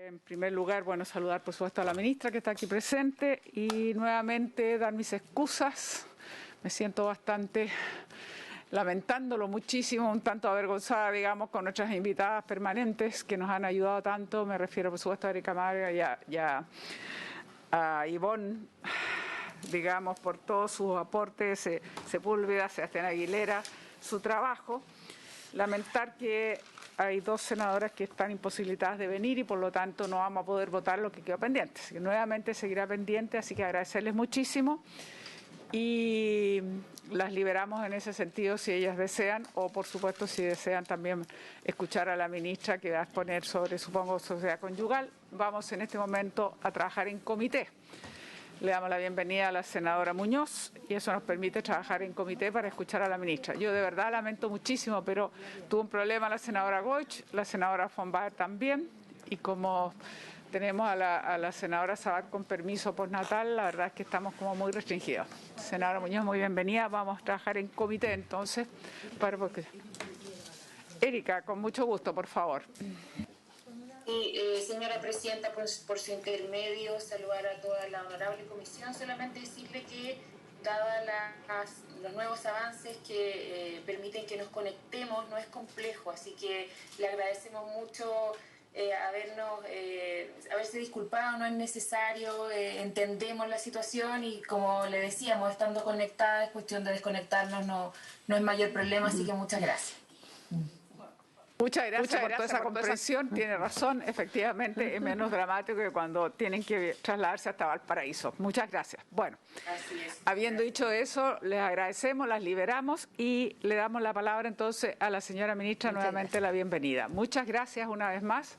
En primer lugar, bueno, saludar por supuesto a la ministra que está aquí presente y nuevamente dar mis excusas. Me siento bastante lamentándolo muchísimo, un tanto avergonzada, digamos, con nuestras invitadas permanentes que nos han ayudado tanto. Me refiero, por supuesto, a Erika Marga y a Ivonne, digamos, por todos sus aportes, Sepúlveda, Sebastián Aguilera, su trabajo. Lamentar que hay dos senadoras que están imposibilitadas de venir y por lo tanto no vamos a poder votar lo que quedó pendiente. Así que nuevamente seguirá pendiente, así que agradecerles muchísimo y las liberamos en ese sentido si ellas desean o por supuesto si desean también escuchar a la ministra que va a exponer sobre, supongo, sociedad conyugal. Vamos en este momento a trabajar en comité. Le damos la bienvenida a la senadora Muñoz y eso nos permite trabajar en comité para escuchar a la ministra. Yo de verdad lamento muchísimo, pero tuvo un problema la senadora Goich, la senadora von Baer también, y como tenemos a la senadora Sabat con permiso postnatal, la verdad es que estamos como muy restringidos. Senadora Muñoz, muy bienvenida. Vamos a trabajar en comité entonces. Erika, con mucho gusto, por favor. Señora Presidenta, por su intermedio, saludar a toda la honorable comisión. Solamente decirle que, dadas los nuevos avances que permiten que nos conectemos, no es complejo, así que le agradecemos mucho haberse disculpado, no es necesario, entendemos la situación y como le decíamos, estando conectada es cuestión de desconectarnos, no es mayor problema, así que muchas gracias. Muchas gracias por toda esa comprensión. Tiene razón, efectivamente es menos dramático que cuando tienen que trasladarse hasta Valparaíso. Muchas gracias. Bueno, habiendo dicho eso, les agradecemos, las liberamos y le damos la palabra entonces a la señora ministra, nuevamente la bienvenida. Muchas gracias una vez más.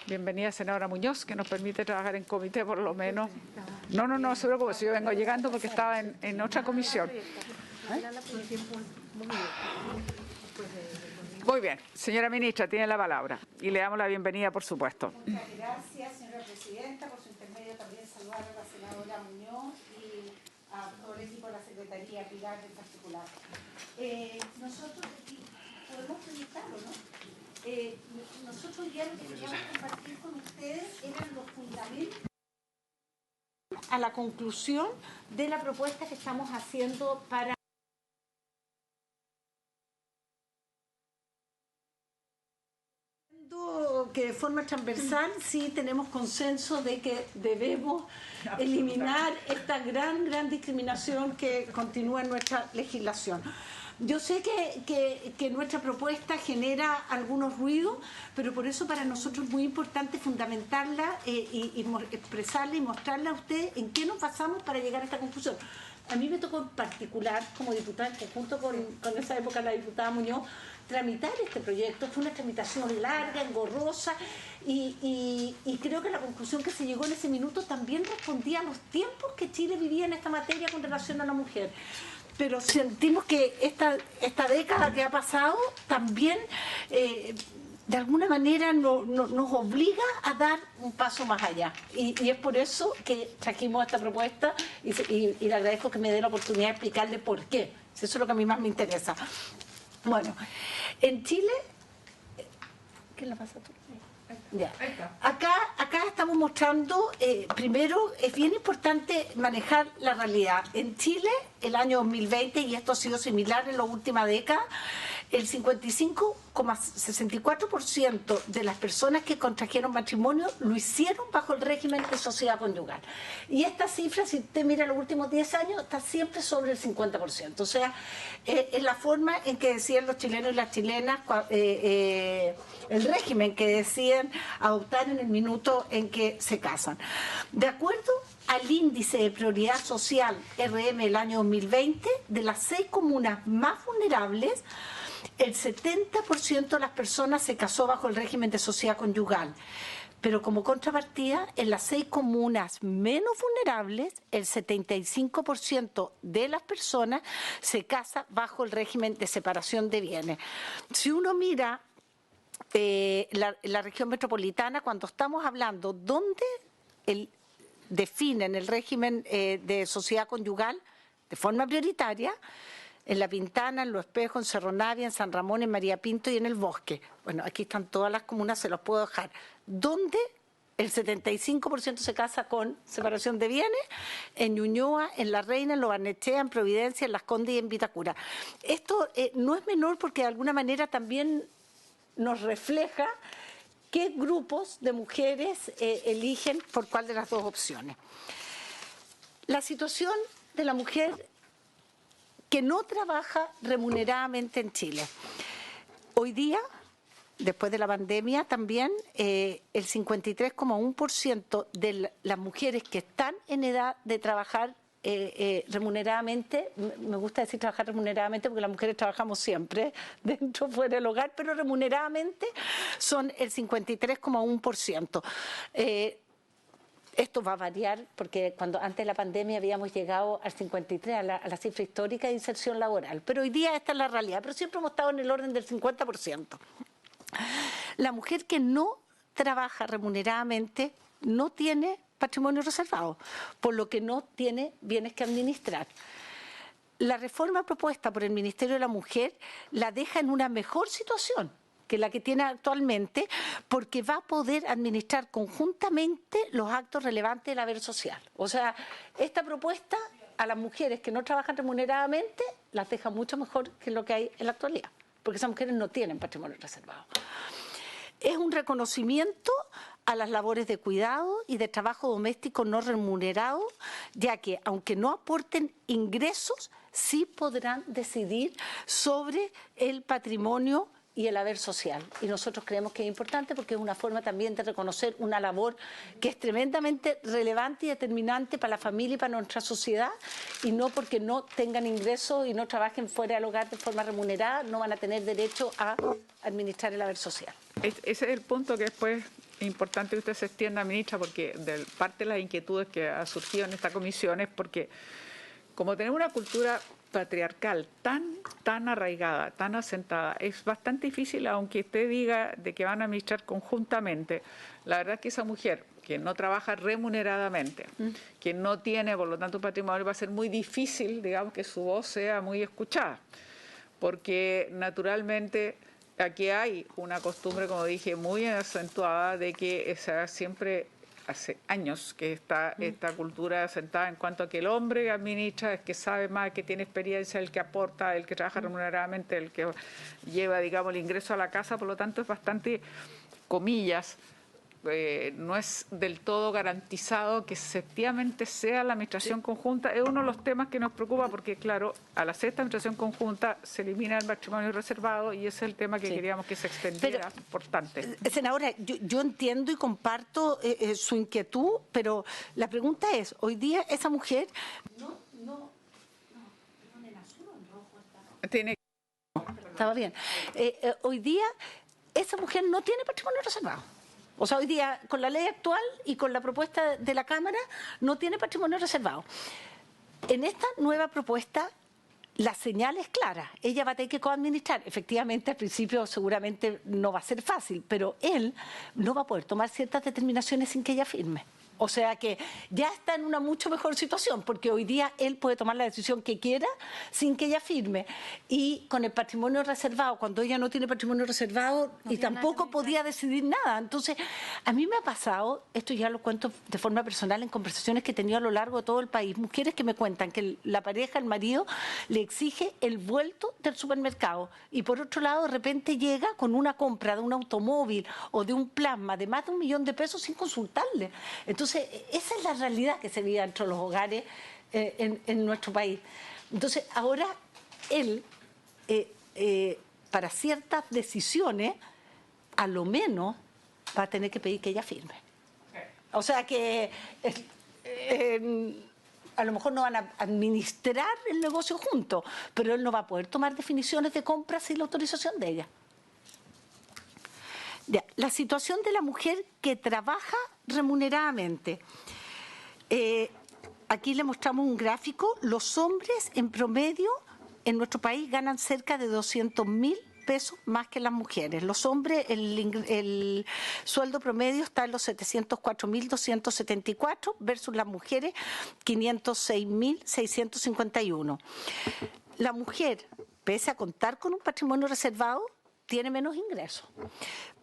Bienvenida, senadora Muñoz, que nos permite trabajar en comité por lo menos. No se preocupe, si yo vengo llegando porque estaba en otra comisión. Muy bien, señora ministra, tiene la palabra y le damos la bienvenida, por supuesto. Muchas gracias, señora presidenta. Por su intermedio también saludar a la senadora Muñoz y a todo el equipo de la Secretaría, Pilar en particular. Nosotros aquí podemos preguntarlo, ¿no? Nosotros ya lo que queríamos compartir con ustedes eran los fundamentos a la conclusión de la propuesta que estamos haciendo para que de forma transversal sí tenemos consenso de que debemos eliminar esta gran discriminación que continúa en nuestra legislación. Yo sé que nuestra propuesta genera algunos ruidos, pero por eso para nosotros es muy importante fundamentarla y expresarla y mostrarla a usted en qué nos basamos para llegar a esta conclusión. A mí me tocó en particular, como diputada, junto con esa época la diputada Muñoz, tramitar este proyecto. Fue una tramitación larga, engorrosa, y creo que la conclusión que se llegó en ese minuto también respondía a los tiempos que Chile vivía en esta materia con relación a la mujer. Pero sentimos que esta década que ha pasado también de alguna manera nos obliga a dar un paso más allá. Y es por eso que trajimos esta propuesta y le agradezco que me dé la oportunidad de explicarle por qué. Eso es lo que a mí más me interesa. Bueno, en Chile... ¿Qué le pasa a tú? Ya. Acá estamos mostrando, primero es bien importante manejar la realidad. En Chile, el año 2020, y esto ha sido similar en la última década, el 55,64% de las personas que contrajeron matrimonio lo hicieron bajo el régimen de sociedad conyugal. Y esta cifra, si usted mira los últimos 10 años, está siempre sobre el 50%. O sea, es la forma en que decían los chilenos y las chilenas, el régimen que deciden adoptar en el minuto en que se casan. De acuerdo al índice de prioridad social RM del año 2020, de las 6 comunas más vulnerables, el 70% de las personas se casó bajo el régimen de sociedad conyugal. Pero como contrapartida, en las 6 comunas menos vulnerables, el 75% de las personas se casa bajo el régimen de separación de bienes. Si uno mira la región metropolitana, cuando estamos hablando dónde definen el régimen de sociedad conyugal de forma prioritaria, en La Pintana, en Los Espejos, en Cerro Navia, en San Ramón, en María Pinto y en El Bosque. Bueno, aquí están todas las comunas, se los puedo dejar. ¿Dónde El 75% se casa con separación de bienes en Ñuñoa, en La Reina, en Lo Barnechea, en Providencia, en Las Condes y en Vitacura. Esto no es menor porque de alguna manera también nos refleja qué grupos de mujeres eligen por cuál de las dos opciones. La situación de la mujer que no trabaja remuneradamente en Chile. Hoy día, después de la pandemia también, el 53,1% de las mujeres que están en edad de trabajar remuneradamente, me gusta decir trabajar remuneradamente porque las mujeres trabajamos siempre, dentro, fuera del hogar, pero remuneradamente son el 53,1%. Esto va a variar porque antes de la pandemia habíamos llegado al 53, a la cifra histórica de inserción laboral, pero hoy día esta es la realidad, pero siempre hemos estado en el orden del 50%. La mujer que no trabaja remuneradamente no tiene patrimonio reservado, por lo que no tiene bienes que administrar. La reforma propuesta por el Ministerio de la Mujer la deja en una mejor situación que la que tiene actualmente, porque va a poder administrar conjuntamente los actos relevantes del haber social. O sea, esta propuesta a las mujeres que no trabajan remuneradamente las deja mucho mejor que lo que hay en la actualidad, porque esas mujeres no tienen patrimonio reservado. Es un reconocimiento a las labores de cuidado y de trabajo doméstico no remunerado, ya que aunque no aporten ingresos, sí podrán decidir sobre el patrimonio y el haber social. Y nosotros creemos que es importante porque es una forma también de reconocer una labor que es tremendamente relevante y determinante para la familia y para nuestra sociedad, y no porque no tengan ingresos y no trabajen fuera del hogar de forma remunerada, no van a tener derecho a administrar el haber social. Ese es el punto que después es importante que usted se extienda, ministra, porque de parte de las inquietudes que ha surgido en esta comisión es porque como tenemos una cultura patriarcal tan arraigada, tan asentada, es bastante difícil, aunque usted diga de que van a administrar conjuntamente. La verdad es que esa mujer que no trabaja remuneradamente, que no tiene, por lo tanto, patrimonio, va a ser muy difícil, digamos, que su voz sea muy escuchada, porque naturalmente aquí hay una costumbre, como dije, muy acentuada de que siempre hace años que está esta cultura sentada en cuanto a que el hombre administra, es que sabe más, que tiene experiencia, el que aporta, el que trabaja remuneradamente, el que lleva, digamos, el ingreso a la casa, por lo tanto es bastante, comillas, no es del todo garantizado que efectivamente sea la administración conjunta. Es uno de los temas que nos preocupa porque, claro, al hacer esta administración conjunta se elimina el patrimonio reservado y ese es el tema que queríamos que se extendiera. Pero, importante. Senadora, yo entiendo y comparto su inquietud, pero la pregunta es, hoy día esa mujer... Estaba bien. Hoy día esa mujer no tiene patrimonio reservado. O sea, hoy día, con la ley actual y con la propuesta de la Cámara, no tiene patrimonio reservado. En esta nueva propuesta, la señal es clara. Ella va a tener que coadministrar. Efectivamente, al principio seguramente no va a ser fácil, pero él no va a poder tomar ciertas determinaciones sin que ella firme. O sea que ya está en una mucho mejor situación, porque hoy día él puede tomar la decisión que quiera sin que ella firme. Y con el patrimonio reservado, cuando ella no tiene patrimonio reservado, no, y tampoco podía decidir nada. Entonces, a mí me ha pasado, esto ya lo cuento de forma personal en conversaciones que he tenido a lo largo de todo el país, mujeres que me cuentan que la pareja, el marido, le exige el vuelto del supermercado. Y por otro lado, de repente llega con una compra de un automóvil o de un plasma de más de $1 millón sin consultarle. Entonces, esa es la realidad que se vive dentro de los hogares en nuestro país. Entonces, ahora él, para ciertas decisiones, a lo menos va a tener que pedir que ella firme. O sea que a lo mejor no van a administrar el negocio juntos, pero él no va a poder tomar definiciones de compra sin la autorización de ella. Ya, la situación de la mujer que trabaja remuneradamente. Aquí le mostramos un gráfico. Los hombres en promedio en nuestro país ganan cerca de 200.000 pesos más que las mujeres. Los hombres, el sueldo promedio está en los 704.274 versus las mujeres 506.651. La mujer, pese a contar con un patrimonio reservado, tiene menos ingresos,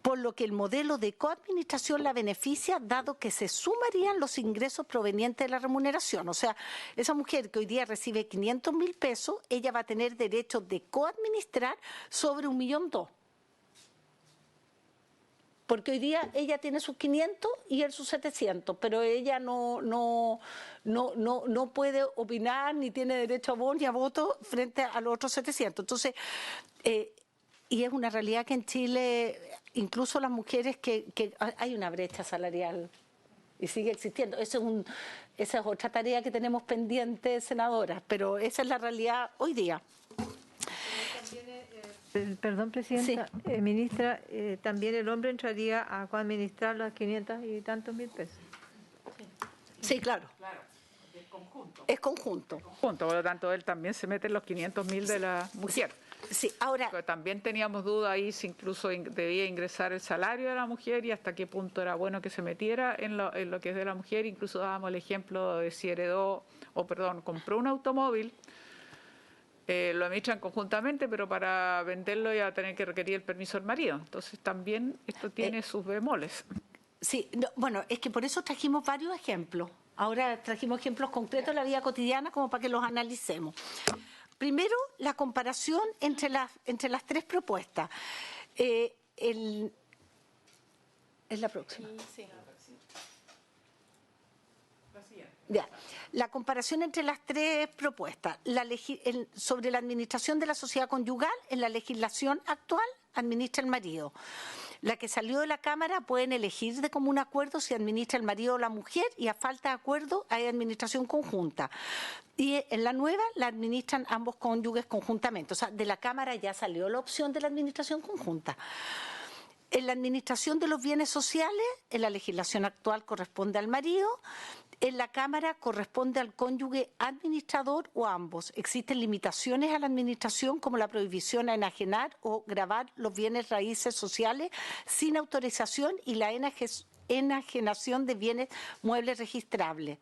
por lo que el modelo de coadministración la beneficia, dado que se sumarían los ingresos provenientes de la remuneración. O sea, esa mujer que hoy día recibe 500.000 pesos, ella va a tener derecho de coadministrar sobre 1.200.000. Porque hoy día ella tiene sus 500 y él sus 700, pero ella no puede opinar ni tiene derecho a voz ni a voto frente a los otros 700. Entonces, y es una realidad que en Chile, incluso las mujeres que hay una brecha salarial y sigue existiendo. Esa es otra tarea que tenemos pendiente, senadoras, pero esa es la realidad hoy día. Perdón, Presidenta. Sí. Ministra, también el hombre entraría a administrar las 500 y tantos mil pesos. Sí, claro. Es conjunto. Por lo tanto, él también se mete en los 500.000 de la mujer. Sí, ahora... Pero también teníamos duda ahí si incluso debía ingresar el salario de la mujer y hasta qué punto era bueno que se metiera en lo que es de la mujer. Incluso dábamos el ejemplo de si compró un automóvil, lo administran conjuntamente, pero para venderlo ya tener que requerir el permiso del marido. Entonces también esto tiene sus bemoles. Sí, bueno, es que por eso trajimos varios ejemplos. Ahora trajimos ejemplos concretos de la vida cotidiana como para que los analicemos. Primero, la comparación entre las tres propuestas. ¿Es la próxima? Sí. Ya. La comparación entre las tres propuestas. Sobre la administración de la sociedad conyugal, en la legislación actual administra el marido. La que salió de la Cámara pueden elegir de común acuerdo si administra el marido o la mujer, y a falta de acuerdo hay administración conjunta. Y en la nueva la administran ambos cónyuges conjuntamente. O sea, de la Cámara ya salió la opción de la administración conjunta. En la administración de los bienes sociales, en la legislación actual corresponde al marido. En la Cámara corresponde al cónyuge administrador o ambos. Existen limitaciones a la administración como la prohibición a enajenar o gravar los bienes raíces sociales sin autorización y la enajenación de bienes muebles registrables.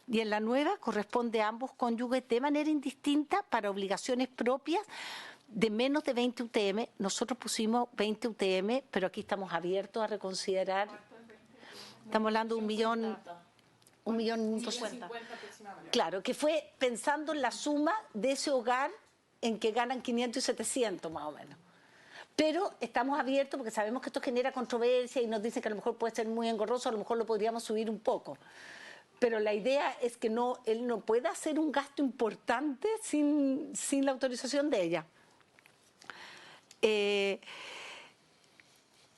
Y en la nueva corresponde a ambos cónyuges de manera indistinta para obligaciones propias de menos de 20 UTM. Nosotros pusimos 20 UTM, pero aquí estamos abiertos a reconsiderar. Estamos hablando de 1.250.000. Claro, que fue pensando en la suma de ese hogar en que ganan 500 y 700 más o menos. Pero estamos abiertos porque sabemos que esto genera controversia y nos dicen que a lo mejor puede ser muy engorroso, a lo mejor lo podríamos subir un poco. Pero la idea es que él no pueda hacer un gasto importante sin la autorización de ella.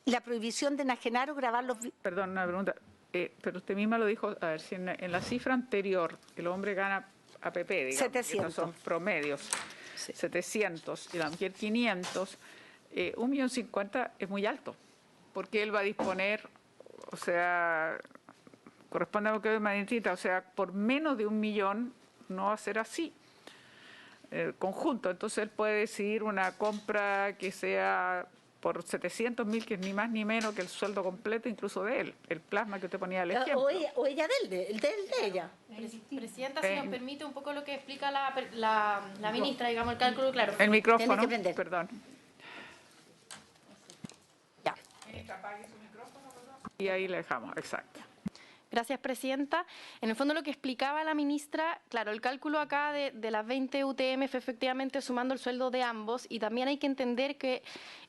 La prohibición de enajenar o grabar los... Perdón, una pregunta. Pero usted misma lo dijo, a ver, si en la cifra anterior el hombre gana APP, digamos, 700. estos son promedios, sí. 700 y la mujer 500, 1.050.000 es muy alto, porque él va a disponer, o sea, corresponde a lo que es Magnetita, o sea, por menos de 1 millón no va a ser así, conjunto. Entonces él puede decidir una compra que sea por 700.000, que es ni más ni menos que el sueldo completo incluso de él, el plasma que usted ponía al ejemplo. O ella de ella. Presidenta, si nos permite un poco lo que explica la ministra, digamos, el cálculo, claro. El micrófono, Tiene que prender. perdón. Ya. Y ahí le dejamos, exacto. Gracias, Presidenta. En el fondo lo que explicaba la ministra, claro, el cálculo acá de las 20 UTM fue efectivamente sumando el sueldo de ambos, y también hay que entender que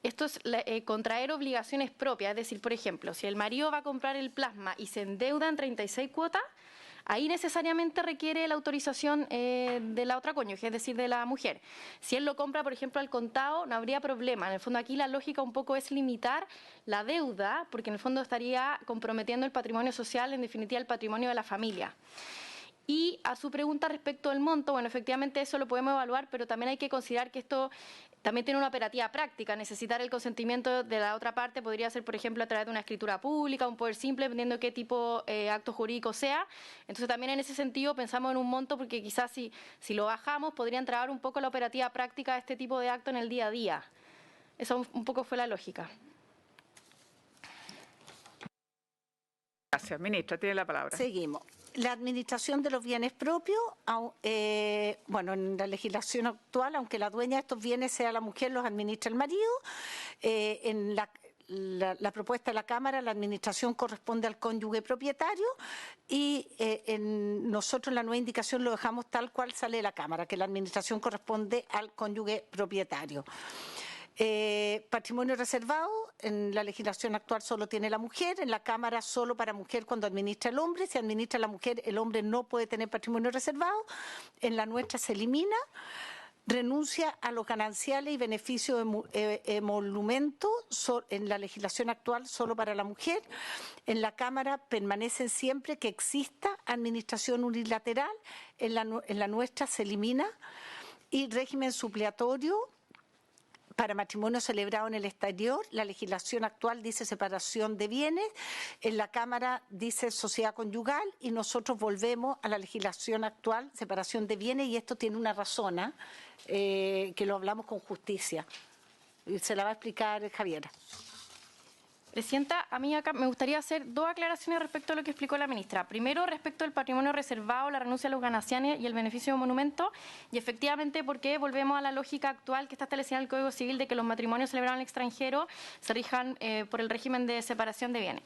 esto es contraer obligaciones propias, es decir, por ejemplo, si el marido va a comprar el plasma y se endeuda en 36 cuotas, ahí necesariamente requiere la autorización de la otra cónyuge, es decir, de la mujer. Si él lo compra, por ejemplo, al contado, no habría problema. En el fondo aquí la lógica un poco es limitar la deuda, porque en el fondo estaría comprometiendo el patrimonio social, en definitiva el patrimonio de la familia. Y a su pregunta respecto al monto, bueno, efectivamente eso lo podemos evaluar, pero también hay que considerar que esto también tiene una operativa práctica. Necesitar el consentimiento de la otra parte podría ser, por ejemplo, a través de una escritura pública, un poder simple, dependiendo de qué tipo de acto jurídico sea. Entonces también en ese sentido pensamos en un monto, porque quizás si lo bajamos podría entrabar un poco la operativa práctica de este tipo de acto en el día a día. Eso un poco fue la lógica. Gracias, ministra, tiene la palabra. Seguimos. La administración de los bienes propios, bueno, en la legislación actual, aunque la dueña de estos bienes sea la mujer, los administra el marido. En la propuesta de la Cámara, la administración corresponde al cónyuge propietario y nosotros la nueva indicación lo dejamos tal cual sale de la Cámara, que la administración corresponde al cónyuge propietario. Patrimonio reservado, en la legislación actual solo tiene la mujer, en la Cámara solo para mujer cuando administra el hombre, si administra la mujer el hombre no puede tener patrimonio reservado, en la nuestra se elimina. Renuncia a los gananciales y beneficios de emolumento en la legislación actual solo para la mujer. En la Cámara permanecen siempre que exista administración unilateral, en la nuestra se elimina. Y régimen supletorio para matrimonio celebrado en el exterior, la legislación actual dice separación de bienes, en la Cámara dice sociedad conyugal y nosotros volvemos a la legislación actual, separación de bienes, y esto tiene una razón, que lo hablamos con justicia. Y se la va a explicar Javiera. Presidenta, a mí acá me gustaría hacer dos aclaraciones respecto a lo que explicó la ministra. Primero, respecto al patrimonio reservado, la renuncia a los gananciales y el beneficio de monumento. Y efectivamente, porque volvemos a la lógica actual que está establecida en el Código Civil de que los matrimonios celebrados en el extranjero se rijan por el régimen de separación de bienes.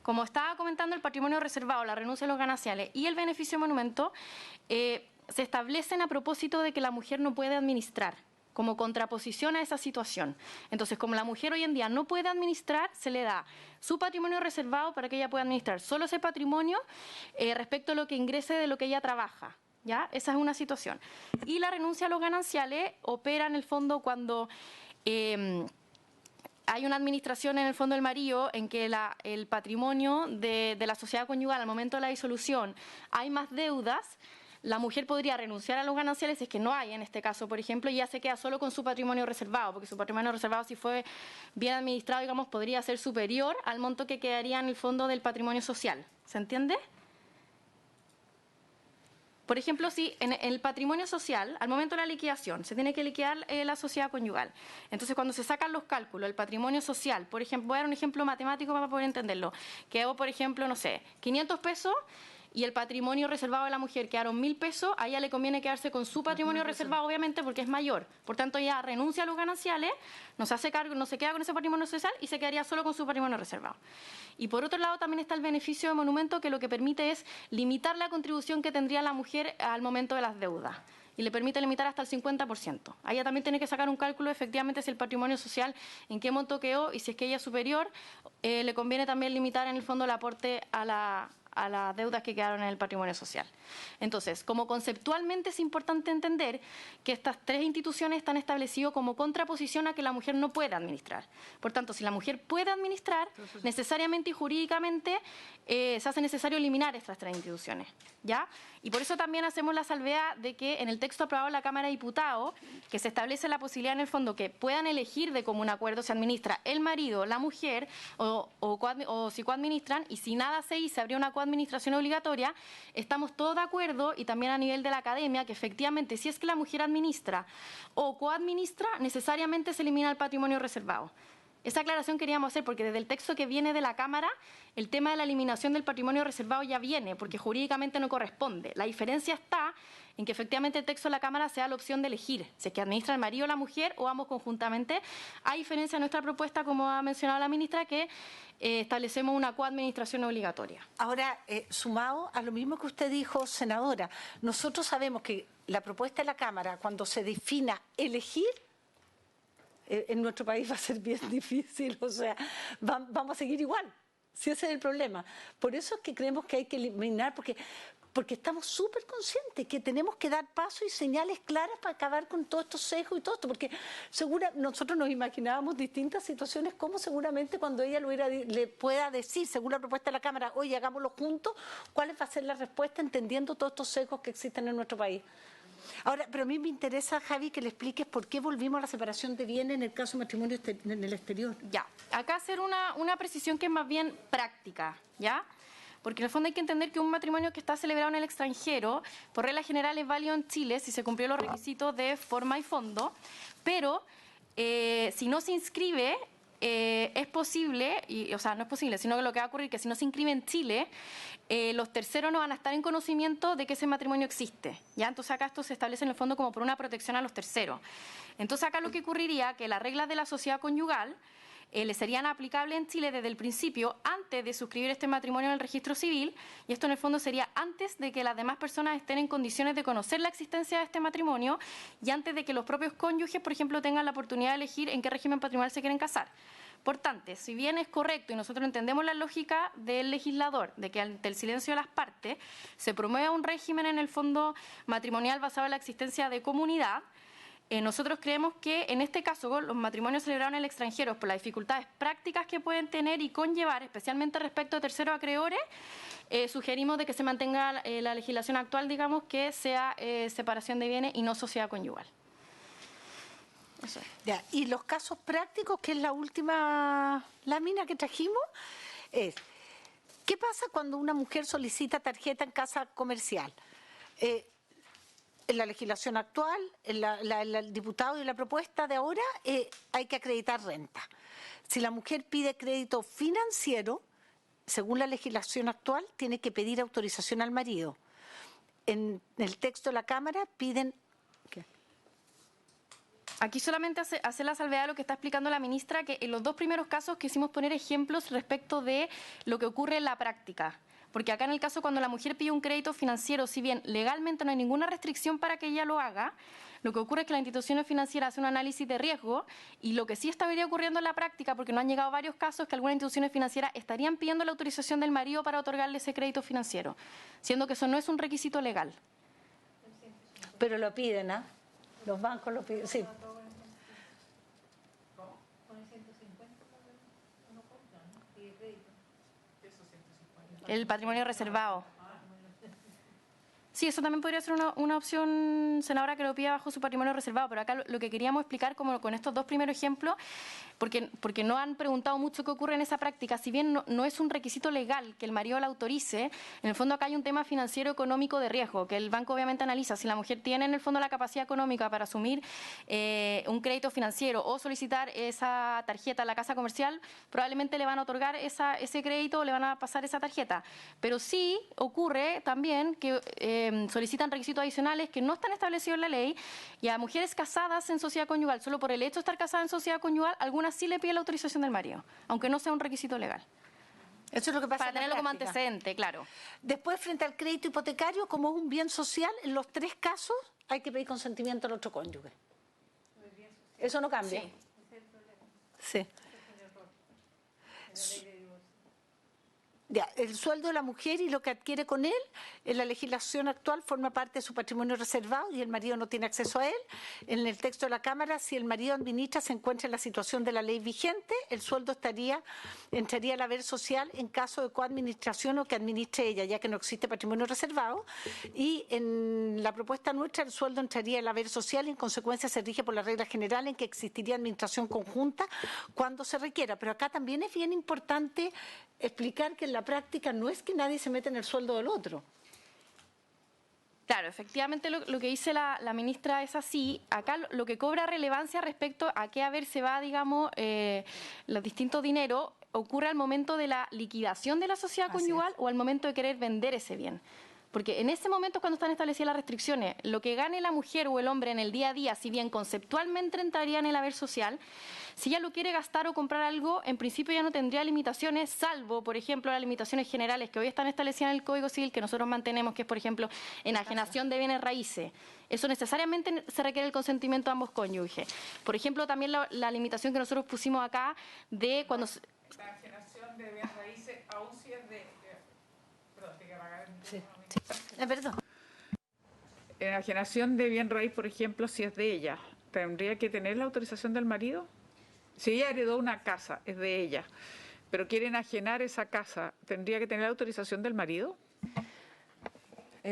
Como estaba comentando, el patrimonio reservado, la renuncia a los gananciales y el beneficio de monumento se establecen a propósito de que la mujer no puede administrar, como contraposición a esa situación. Entonces, como la mujer hoy en día no puede administrar, se le da su patrimonio reservado para que ella pueda administrar solo ese patrimonio respecto a lo que ingrese de lo que ella trabaja. ¿Ya? Esa es una situación. Y la renuncia a los gananciales opera en el fondo cuando hay una administración en el fondo del marido en que el patrimonio de la sociedad conyugal al momento de la disolución hay más deudas. La mujer podría renunciar a los gananciales, si es que no hay en este caso, por ejemplo, y ya se queda solo con su patrimonio reservado, porque su patrimonio reservado, si fue bien administrado, digamos, podría ser superior al monto que quedaría en el fondo del patrimonio social. ¿Se entiende? Por ejemplo, si en el patrimonio social, al momento de la liquidación, se tiene que liquidar la sociedad conyugal. Entonces, cuando se sacan los cálculos, el patrimonio social, por ejemplo, voy a dar un ejemplo matemático para poder entenderlo. Quedó, por ejemplo, no sé, 500 pesos, y el patrimonio reservado de la mujer quedaron 1.000 pesos, a ella le conviene quedarse con su patrimonio reservado, obviamente, porque es mayor. Por tanto, ella renuncia a los gananciales, no se hace cargo, no se queda con ese patrimonio social y se quedaría solo con su patrimonio reservado. Y por otro lado, también está el beneficio de monumento, que lo que permite es limitar la contribución que tendría la mujer al momento de las deudas. Y le permite limitar hasta el 50%. A ella también tiene que sacar un cálculo, efectivamente, si el patrimonio social, en qué monto quedó, y si es que ella es superior, le conviene también limitar en el fondo el aporte a las deudas que quedaron en el patrimonio social. Entonces, como conceptualmente es importante entender que estas tres instituciones están establecidas como contraposición a que la mujer no puede administrar. Por tanto, si la mujer puede administrar, necesariamente y jurídicamente se hace necesario eliminar estas tres instituciones, ¿ya? Y por eso también hacemos la salvedad de que en el texto aprobado en la Cámara de Diputados, que se establece la posibilidad en el fondo que puedan elegir de común acuerdo si administra el marido, la mujer o si coadministran, y si nada se hizo, habría una coadministración obligatoria. Estamos todos de acuerdo, y también a nivel de la academia, que efectivamente si es que la mujer administra o coadministra, necesariamente se elimina el patrimonio reservado. Esa aclaración queríamos hacer porque desde el texto que viene de la Cámara, el tema de la eliminación del patrimonio reservado ya viene, porque jurídicamente no corresponde. La diferencia está en que efectivamente el texto de la Cámara sea la opción de elegir, si es que administra el marido o la mujer o ambos conjuntamente. A diferencia de nuestra propuesta, como ha mencionado la ministra, que establecemos una coadministración obligatoria. Ahora, sumado a lo mismo que usted dijo, senadora, nosotros sabemos que la propuesta de la Cámara, cuando se defina elegir, en nuestro país va a ser bien difícil, o sea, vamos a seguir igual, si ese es el problema. Por eso es que creemos que hay que eliminar, porque estamos súper conscientes que tenemos que dar pasos y señales claras para acabar con todos estos sesgos y todo esto, porque nosotros nos imaginábamos distintas situaciones, como seguramente cuando ella le pueda decir, según la propuesta de la Cámara, oye, hagámoslo juntos, cuál va a ser la respuesta entendiendo todos estos sesgos que existen en nuestro país. Ahora, pero a mí me interesa, Javi, que le expliques por qué volvimos a la separación de bienes en el caso de matrimonio en el exterior. Ya, acá hacer una precisión que es más bien práctica, ¿ya? Porque en el fondo hay que entender que un matrimonio que está celebrado en el extranjero, por regla general es válido en Chile si se cumplió los requisitos de forma y fondo, pero si no se inscribe, es posible, o sea, no es posible, sino que lo que va a ocurrir es que si no se inscribe en Chile, los terceros no van a estar en conocimiento de que ese matrimonio existe, ¿ya? Entonces acá esto se establece en el fondo como por una protección a los terceros. Entonces acá lo que ocurriría que las reglas de la sociedad conyugal le serían aplicables en Chile desde el principio, antes de suscribir este matrimonio en el registro civil, y esto en el fondo sería antes de que las demás personas estén en condiciones de conocer la existencia de este matrimonio y antes de que los propios cónyuges, por ejemplo, tengan la oportunidad de elegir en qué régimen patrimonial se quieren casar. Por tanto, si bien es correcto y nosotros entendemos la lógica del legislador de que ante el silencio de las partes se promueva un régimen en el fondo matrimonial basado en la existencia de comunidad, nosotros creemos que en este caso los matrimonios celebrados en el extranjero, por las dificultades prácticas que pueden tener y conllevar, especialmente respecto a terceros acreedores, sugerimos de que se mantenga la legislación actual, digamos, que sea separación de bienes y no sociedad conyugal. Eso es. Ya, y los casos prácticos, que es la última lámina que trajimos, es ¿qué pasa cuando una mujer solicita tarjeta en casa comercial? En la legislación actual, el diputado y la propuesta de ahora, hay que acreditar renta. Si la mujer pide crédito financiero, según la legislación actual, tiene que pedir autorización al marido. En el texto de la Cámara piden... ¿qué? Aquí solamente hace la salvedad de lo que está explicando la ministra, que en los dos primeros casos quisimos poner ejemplos respecto de lo que ocurre en la práctica. Porque acá en el caso cuando la mujer pide un crédito financiero, si bien legalmente no hay ninguna restricción para que ella lo haga, lo que ocurre es que la institución financiera hace un análisis de riesgo y lo que sí estaría ocurriendo en la práctica, porque no han llegado varios casos, que algunas instituciones financieras estarían pidiendo la autorización del marido para otorgarle ese crédito financiero, siendo que eso no es un requisito legal. Pero lo piden, ¿ah? Los bancos lo piden, sí. El patrimonio reservado. Sí, eso también podría ser una opción, senadora, que lo pida bajo su patrimonio reservado, pero acá lo que queríamos explicar, como con estos dos primeros ejemplos, porque no han preguntado mucho qué ocurre en esa práctica, si bien no es un requisito legal que el marido la autorice, en el fondo acá hay un tema financiero económico de riesgo, que el banco obviamente analiza. Si la mujer tiene en el fondo la capacidad económica para asumir un crédito financiero o solicitar esa tarjeta a la casa comercial, probablemente le van a otorgar ese crédito o le van a pasar esa tarjeta. Pero sí ocurre también que solicitan requisitos adicionales que no están establecidos en la ley, y a mujeres casadas en sociedad conyugal, solo por el hecho de estar casadas en sociedad conyugal, algunas sí le piden la autorización del marido, aunque no sea un requisito legal. Eso es lo que pasa para tenerlo como práctica. antecedente, claro. Después, frente al crédito hipotecario, como es un bien social, en los tres casos hay que pedir consentimiento al otro cónyuge. Eso no cambia. Sí. Sí. Ya, el sueldo de la mujer y lo que adquiere con él, en la legislación actual forma parte de su patrimonio reservado y el marido no tiene acceso a él. En el texto de la Cámara, si el marido administra se encuentra en la situación de la ley vigente, el sueldo entraría al haber social en caso de coadministración o que administre ella, ya que no existe patrimonio reservado. Y en la propuesta nuestra, el sueldo entraría al haber social y en consecuencia se rige por la regla general en que existiría administración conjunta cuando se requiera. Pero acá también es bien importante explicar que en la práctica no es que nadie se meta en el sueldo del otro. Claro, efectivamente lo que dice la ministra es así. Acá lo que cobra relevancia respecto a qué haber se va, digamos, los distintos dineros, ocurre al momento de la liquidación de la sociedad conyugal o al momento de querer vender ese bien. Porque en ese momento, cuando están establecidas las restricciones, lo que gane la mujer o el hombre en el día a día, si bien conceptualmente entraría en el haber social, si ella lo quiere gastar o comprar algo, en principio ya no tendría limitaciones, salvo, por ejemplo, las limitaciones generales que hoy están establecidas en el Código Civil, que nosotros mantenemos, que es, por ejemplo, enajenación de bienes raíces. Eso necesariamente se requiere el consentimiento de ambos cónyuges. Por ejemplo, también la limitación que nosotros pusimos acá de cuando... La enajenación de bienes raíces, aún si es de... Perdón, te que pagar el... Sí. Perdón. Enajenación de bien raíz, por ejemplo, si es de ella, ¿tendría que tener la autorización del marido? Si ella heredó una casa, es de ella, pero quiere enajenar esa casa, ¿tendría que tener la autorización del marido?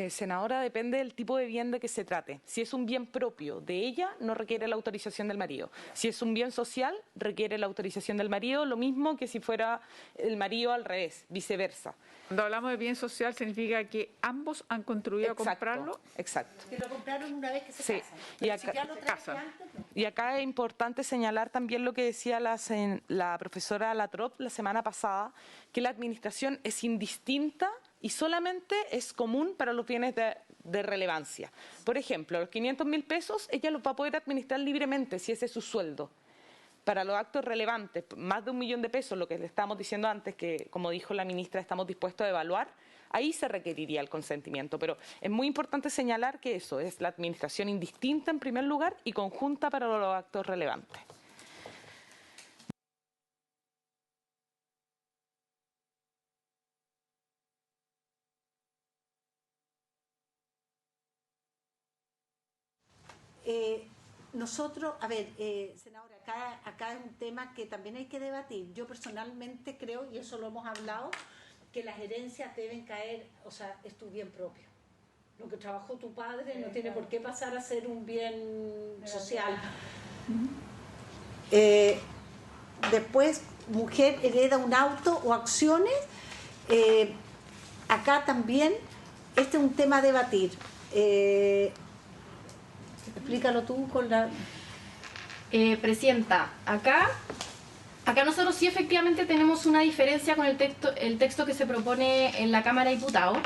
Senadora, depende del tipo de bien de que se trate. Si es un bien propio de ella, no requiere la autorización del marido. Si es un bien social, requiere la autorización del marido, lo mismo que si fuera el marido al revés, viceversa. Cuando hablamos de bien social, significa que ambos han contribuido a comprarlo. Exacto. Que lo compraron una vez que se casan. Y acá, y acá es importante señalar también lo que decía la profesora Latrop la semana pasada, que la administración es indistinta y solamente es común para los bienes de relevancia. Por ejemplo, los 500.000 pesos ella los va a poder administrar libremente si ese es su sueldo. Para los actos relevantes, más de 1 millón de pesos, lo que le estábamos diciendo antes, que como dijo la ministra, estamos dispuestos a evaluar, ahí se requeriría el consentimiento. Pero es muy importante señalar que eso es la administración indistinta en primer lugar y conjunta para los actos relevantes. Nosotros, a ver, senadora, acá es un tema que también hay que debatir. Yo personalmente creo, y eso lo hemos hablado, que las herencias deben caer, o sea, es tu bien propio. Lo que trabajó tu padre no tiene por qué pasar a ser un bien social. Después, mujer hereda un auto o acciones. Acá también, este es un tema a debatir. Explícalo tú con la... Presidenta, acá nosotros sí efectivamente tenemos una diferencia con el texto que se propone en la Cámara de Diputados.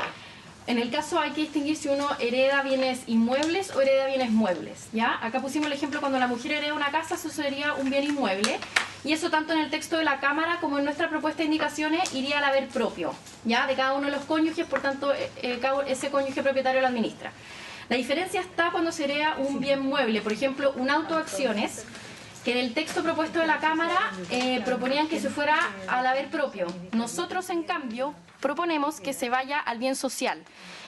En el caso hay que distinguir si uno hereda bienes inmuebles o hereda bienes muebles, ¿ya? Acá pusimos el ejemplo cuando la mujer hereda una casa, eso sería un bien inmueble, y eso tanto en el texto de la Cámara como en nuestra propuesta de indicaciones iría al haber propio, ¿ya? De cada uno de los cónyuges, por tanto, ese cónyuge propietario lo administra. La diferencia está cuando se hereda un bien mueble, por ejemplo, un auto acciones, que en el texto propuesto de la Cámara proponían que se fuera al haber propio. Nosotros, en cambio, proponemos que se vaya al bien social.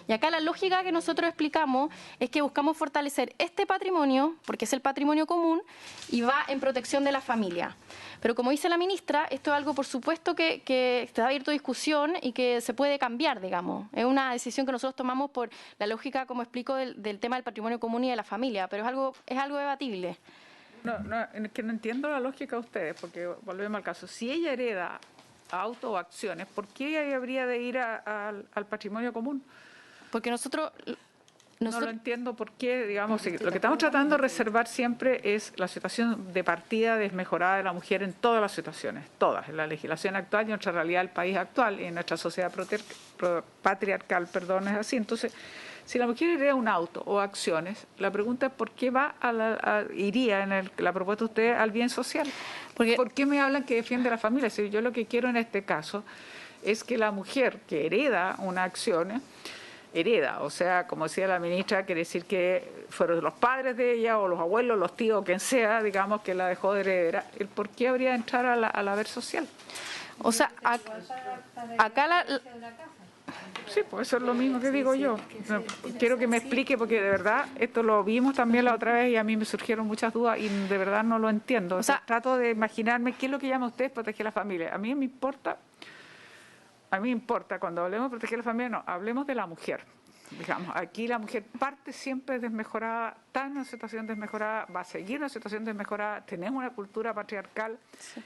Y acá la lógica que nosotros explicamos es que buscamos fortalecer este patrimonio, porque es el patrimonio común, y va en protección de la familia. Pero como dice la ministra, esto es algo, por supuesto, que está abierto a discusión y que se puede cambiar, digamos. Es una decisión que nosotros tomamos por la lógica, como explico, del tema del patrimonio común y de la familia, pero es algo debatible. Es que no entiendo la lógica de ustedes, porque volvemos al caso. Si ella hereda auto o acciones, ¿por qué ella habría de ir al patrimonio común? Porque nosotros No lo entiendo por qué, digamos, lo que estamos tratando de reservar siempre es la situación de partida desmejorada de la mujer en todas las situaciones, todas, en la legislación actual y en nuestra realidad del país actual y en nuestra sociedad patriarcal, perdón, es así. Entonces, si la mujer hereda un auto o acciones, la pregunta es ¿por qué iría en la propuesta de ustedes al bien social? ¿Por qué me hablan que defiende a la familia? Si yo lo que quiero en este caso es que la mujer que hereda una acción, o sea, como decía la ministra, quiere decir que fueron los padres de ella o los abuelos, los tíos, quien sea, digamos, que la dejó de heredera. ¿Por qué habría de entrar al haber social? O sea, acá Sí, pues eso es lo mismo que digo yo. Quiero que me explique porque de verdad esto lo vimos también la otra vez y a mí me surgieron muchas dudas y de verdad no lo entiendo. O sea, trato de imaginarme qué es lo que llaman ustedes proteger a la familia. A mí me importa cuando hablemos de proteger a la familia, no, hablemos de la mujer. Digamos, aquí la mujer parte siempre desmejorada, está en una situación desmejorada, va a seguir en una situación desmejorada, tenemos una cultura patriarcal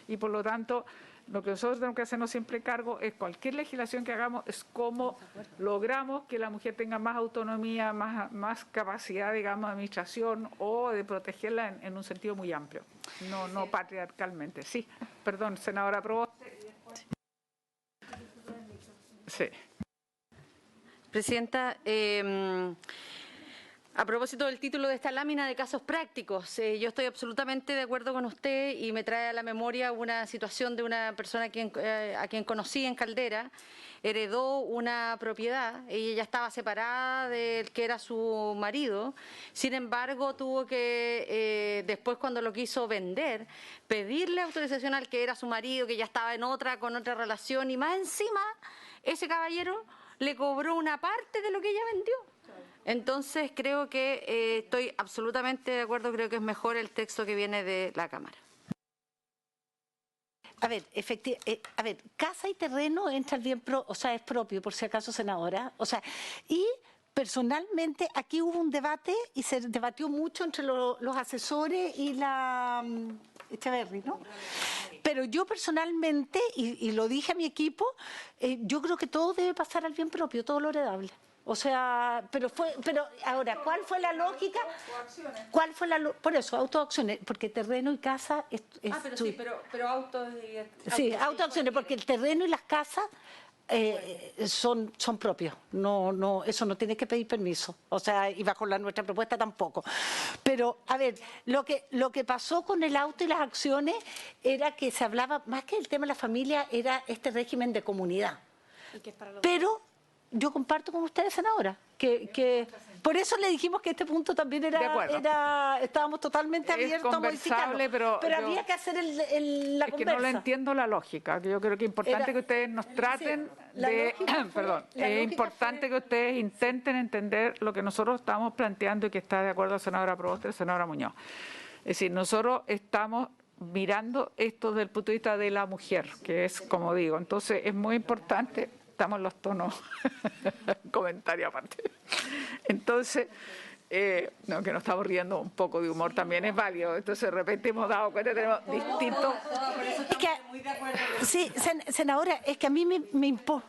y por lo tanto lo que nosotros tenemos que hacernos siempre cargo es cualquier legislación que hagamos es cómo logramos que la mujer tenga más autonomía, más capacidad, digamos, de administración o de protegerla en un sentido muy amplio, no patriarcalmente. Sí, perdón, senadora Proboste. Sí. Presidenta, a propósito del título de esta lámina de casos prácticos, yo estoy absolutamente de acuerdo con usted y me trae a la memoria una situación de una persona a quien conocí en Caldera. Heredó una propiedad, ella ya estaba separada del que era su marido, sin embargo tuvo que, después cuando lo quiso vender, pedirle autorización al que era su marido, que ya estaba con otra relación y más encima ese caballero le cobró una parte de lo que ella vendió. Entonces creo que estoy absolutamente de acuerdo, creo que es mejor el texto que viene de la Cámara. A ver, casa y terreno entra el bien, o sea, es propio, por si acaso, senadora. O sea, y personalmente, aquí hubo un debate y se debatió mucho entre los asesores y la Echeverri, ¿no? Pero yo personalmente, y lo dije a mi equipo, yo creo que todo debe pasar al bien propio, todo lo heredable. O sea, pero ahora, ¿cuál fue la lógica? ¿Cuál fue por eso, autoacciones, porque terreno y casa pero autos sí, autoacciones, porque el terreno y las casas son propios, no, eso no tiene que pedir permiso, o sea, y bajo nuestra propuesta tampoco. Pero, a ver, lo que pasó con el auto y las acciones era que se hablaba, más que el tema de la familia, era este régimen de comunidad. Pero yo comparto con ustedes, senadora, que por eso le dijimos que este punto también estábamos totalmente abiertos a modificarlo, pero había que hacer la conversa. Que no le entiendo la lógica, que yo creo que es importante que ustedes nos traten es importante que ustedes intenten entender lo que nosotros estamos planteando y que está de acuerdo la senadora Proboste y la senadora Muñoz. Es decir, nosotros estamos mirando esto desde el punto de vista de la mujer, que es como digo, entonces es muy importante. Estamos en los tonos, comentario aparte. Entonces, que nos estamos riendo un poco de humor también es válido. Entonces, de repente hemos dado cuenta que tenemos distintos... Es que, sí, senadora, es que a mí me importa.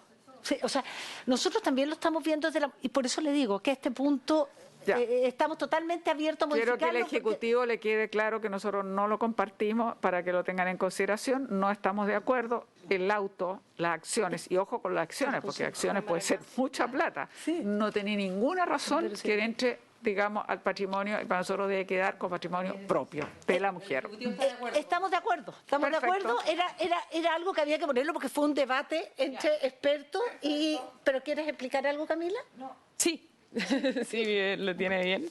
O sea, nosotros también lo estamos viendo y por eso le digo que este punto... estamos totalmente abiertos a modificarlo. Quiero que el Ejecutivo le quede claro que nosotros no lo compartimos para que lo tengan en consideración. No estamos de acuerdo. El auto, las acciones, y ojo con las acciones, porque acciones puede ser mucha plata. No tiene ninguna razón que entre, digamos, al patrimonio, y para nosotros debe quedar con patrimonio propio de la mujer. Estamos de acuerdo, era algo que había que ponerlo porque fue un debate entre expertos. ¿Pero quieres explicar algo, Camila? No. Sí. Sí, lo tiene bien.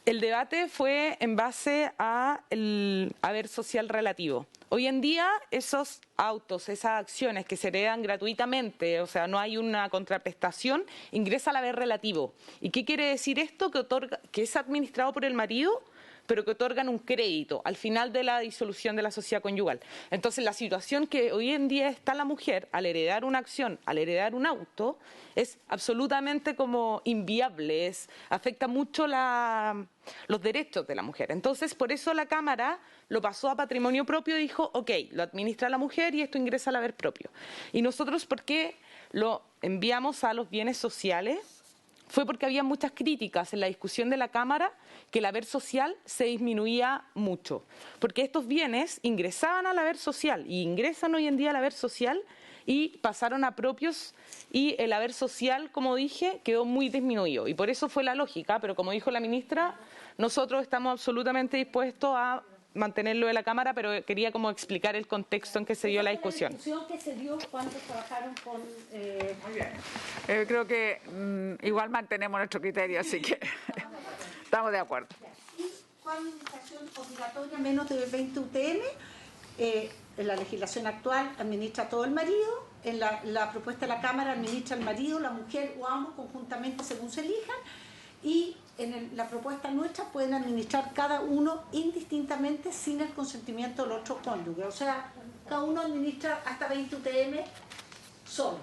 El debate fue en base a el haber social relativo. Hoy en día esos autos, esas acciones que se heredan gratuitamente, o sea, no hay una contraprestación, ingresa al haber relativo. ¿Y qué quiere decir esto? Que es administrado por el marido, pero que otorgan un crédito al final de la disolución de la sociedad conyugal. Entonces, la situación que hoy en día está la mujer al heredar una acción, al heredar un auto, es absolutamente como inviable, afecta mucho los derechos de la mujer. Entonces, por eso la Cámara lo pasó a patrimonio propio y dijo, ok, lo administra la mujer y esto ingresa al haber propio. Y nosotros, ¿por qué lo enviamos a los bienes sociales? Fue porque había muchas críticas en la discusión de la Cámara que el haber social se disminuía mucho. Porque estos bienes ingresaban al haber social y ingresan hoy en día al haber social y pasaron a propios y el haber social, como dije, quedó muy disminuido. Y por eso fue la lógica, pero como dijo la ministra, nosotros estamos absolutamente dispuestos a mantenerlo de la Cámara, pero quería como explicar el contexto en que se dio la discusión. ¿La discusión que se dio cuando trabajaron con...? Muy bien. Creo que igual mantenemos nuestro criterio, así que estamos de acuerdo. Y administración obligatoria menos de 20 UTM, en la legislación actual administra todo el marido, en la propuesta de la Cámara administra el marido, la mujer o ambos conjuntamente según se elijan, y en la propuesta nuestra pueden administrar cada uno indistintamente sin el consentimiento del otro cónyuge. O sea, cada uno administra hasta 20 UTM solo.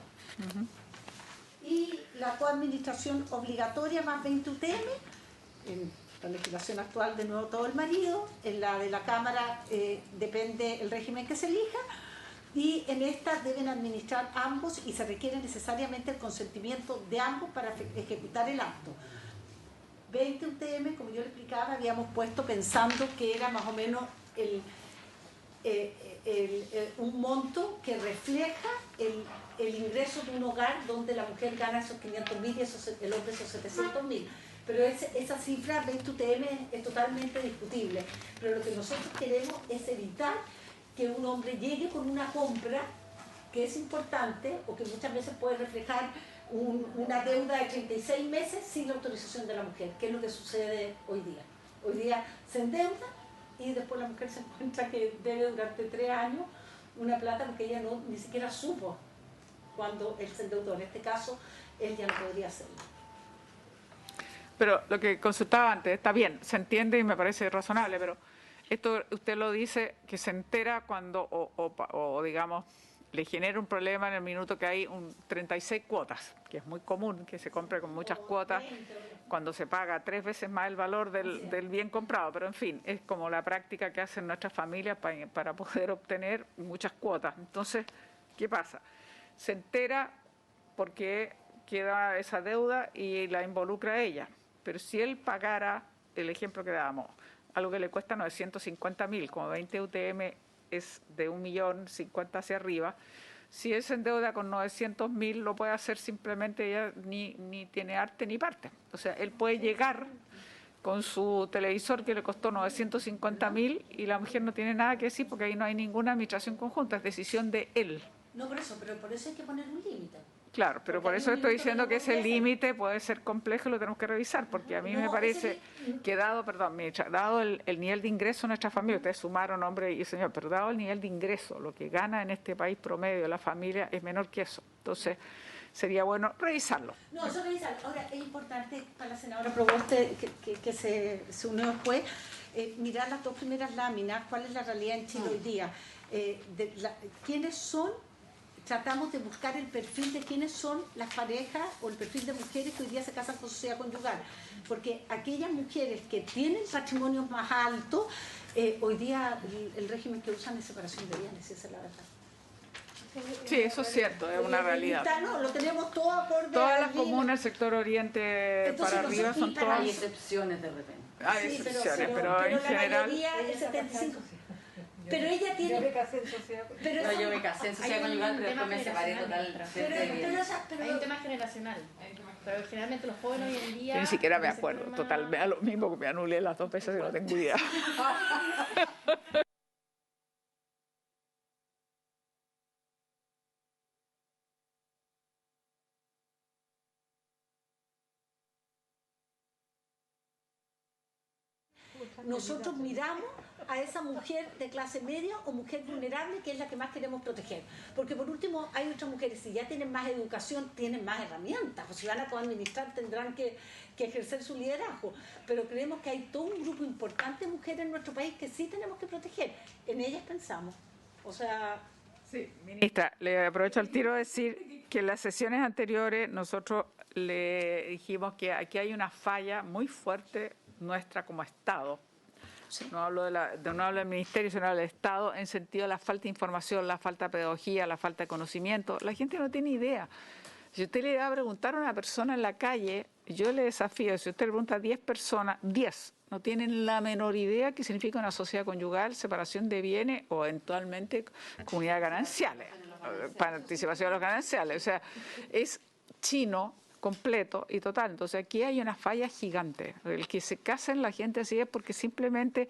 Y la coadministración obligatoria más 20 UTM, en la legislación actual de nuevo todo el marido, en la de la Cámara depende el régimen que se elija, y en esta deben administrar ambos y se requiere necesariamente el consentimiento de ambos para ejecutar el acto. 20 UTM, como yo le explicaba, habíamos puesto pensando que era más o menos un monto que refleja el ingreso de un hogar donde la mujer gana esos 500.000 y el hombre esos 700.000. Pero esa cifra, 20 UTM, es totalmente discutible. Pero lo que nosotros queremos es evitar que un hombre llegue con una compra que es importante o que muchas veces puede reflejar una deuda de 36 meses sin la autorización de la mujer, que es lo que sucede hoy día. Hoy día se endeuda y después la mujer se encuentra que debe durante 3 años una plata porque ella ni siquiera supo cuando él se endeudó. En este caso, él ya no podría hacerlo. Pero lo que consultaba antes, está bien, se entiende y me parece razonable, pero esto usted lo dice que se entera cuando, o digamos, le genera un problema en el minuto que hay 36 cuotas, que es muy común que se compre con muchas cuotas cuando se paga 3 veces más el valor del bien comprado, pero en fin, es como la práctica que hacen nuestras familias para poder obtener muchas cuotas. Entonces, ¿qué pasa? Se entera porque queda esa deuda y la involucra a ella, pero si él pagara, el ejemplo que dábamos, algo que le cuesta 950.000, como 20 UTM es de 1.050.000 hacia arriba, si él se endeuda con 900.000, lo puede hacer simplemente, ella ni tiene arte ni parte. O sea, él puede llegar con su televisor que le costó 950.000 y la mujer no tiene nada que decir porque ahí no hay ninguna administración conjunta, es decisión de él. No, pero por eso hay que poner un límite. Claro, pero por eso estoy diciendo que ese límite puede ser complejo y lo tenemos que revisar, porque a mí me parece que dado el nivel de ingreso de nuestra familia, ustedes sumaron hombre y señor, pero dado el nivel de ingreso, lo que gana en este país promedio la familia es menor que eso. Entonces, sería bueno revisarlo. No, eso revisarlo. Ahora, es importante para la senadora Proboste, que se unió después, mirar las 2 primeras láminas, cuál es la realidad en Chile hoy día, quiénes son. Tratamos de buscar el perfil de quiénes son las parejas o el perfil de mujeres que hoy día se casan con sociedad conyugal, porque aquellas mujeres que tienen patrimonios más altos, hoy día el régimen que usan es separación de bienes, esa es la verdad. Sí, eso es cierto, es una realidad. No, lo tenemos todo acorde. Todas las comunas del sector oriente entonces, para arriba son todas. Hay excepciones de repente. Hay excepciones, pero en general. La mayoría es 75. Pero ella tiene. Yo me casé en sociedad conyugal, pero después me separé totalmente. Hay un tema generacional, pero generalmente los jóvenes hoy en día... Yo ni siquiera me acuerdo, total, me da lo mismo que me anulé las 2 veces y no tengo idea. Nosotros miramos a esa mujer de clase media o mujer vulnerable, que es la que más queremos proteger. Porque por último hay otras mujeres, si ya tienen más educación, tienen más herramientas, o si van a administrar tendrán que ejercer su liderazgo. Pero creemos que hay todo un grupo importante de mujeres en nuestro país que sí tenemos que proteger. En ellas pensamos. O sea... Sí, ministra, le aprovecho al tiro de decir que en las sesiones anteriores nosotros le dijimos que aquí hay una falla muy fuerte nuestra como Estado. Sí. No hablo del Ministerio, sino del Estado, en sentido de la falta de información, la falta de pedagogía, la falta de conocimiento. La gente no tiene idea. Si usted le va a preguntar a una persona en la calle, yo le desafío, si usted le pregunta a 10 personas, 10 no tienen la menor idea qué significa una sociedad conyugal, separación de bienes o eventualmente comunidades gananciales, participación de los gananciales. O sea, es chino completo y total. Entonces aquí hay una falla gigante. El que se casen la gente así es porque simplemente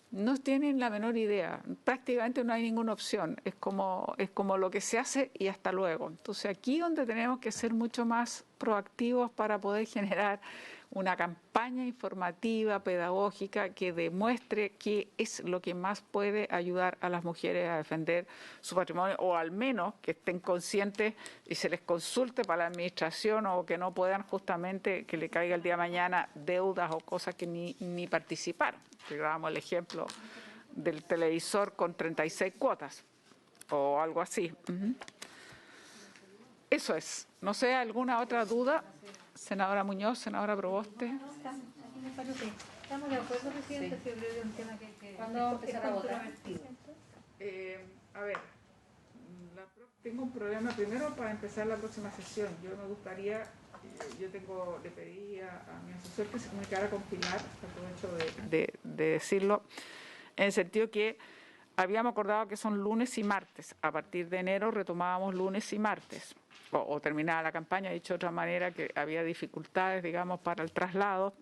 no tienen la menor idea. Prácticamente no hay ninguna opción. Es como lo que se hace y hasta luego. Entonces aquí donde tenemos que ser mucho más proactivos para poder generar una campaña informativa, pedagógica, que demuestre qué es lo que más puede ayudar a las mujeres a defender su patrimonio, o al menos que estén conscientes y se les consulte para la administración, o que no puedan justamente que le caiga el día de mañana deudas o cosas que ni participaron. Dábamos el ejemplo del televisor con 36 cuotas o algo así. Eso es. No sé, ¿alguna otra duda? Senadora Muñoz, senadora Proboste. Estamos de acuerdo, presidente, si es un tema que ¿cuándo vamos a empezar a votar? A ver, tengo un problema primero para empezar la próxima sesión. Yo me gustaría, le pedí a mi asesor que se comunicara con Pilar, aprovecho de decirlo, en el sentido que habíamos acordado que son lunes y martes. A partir de enero retomábamos lunes y martes. O terminaba la campaña, dicho de otra manera, que había dificultades, digamos, para el traslado.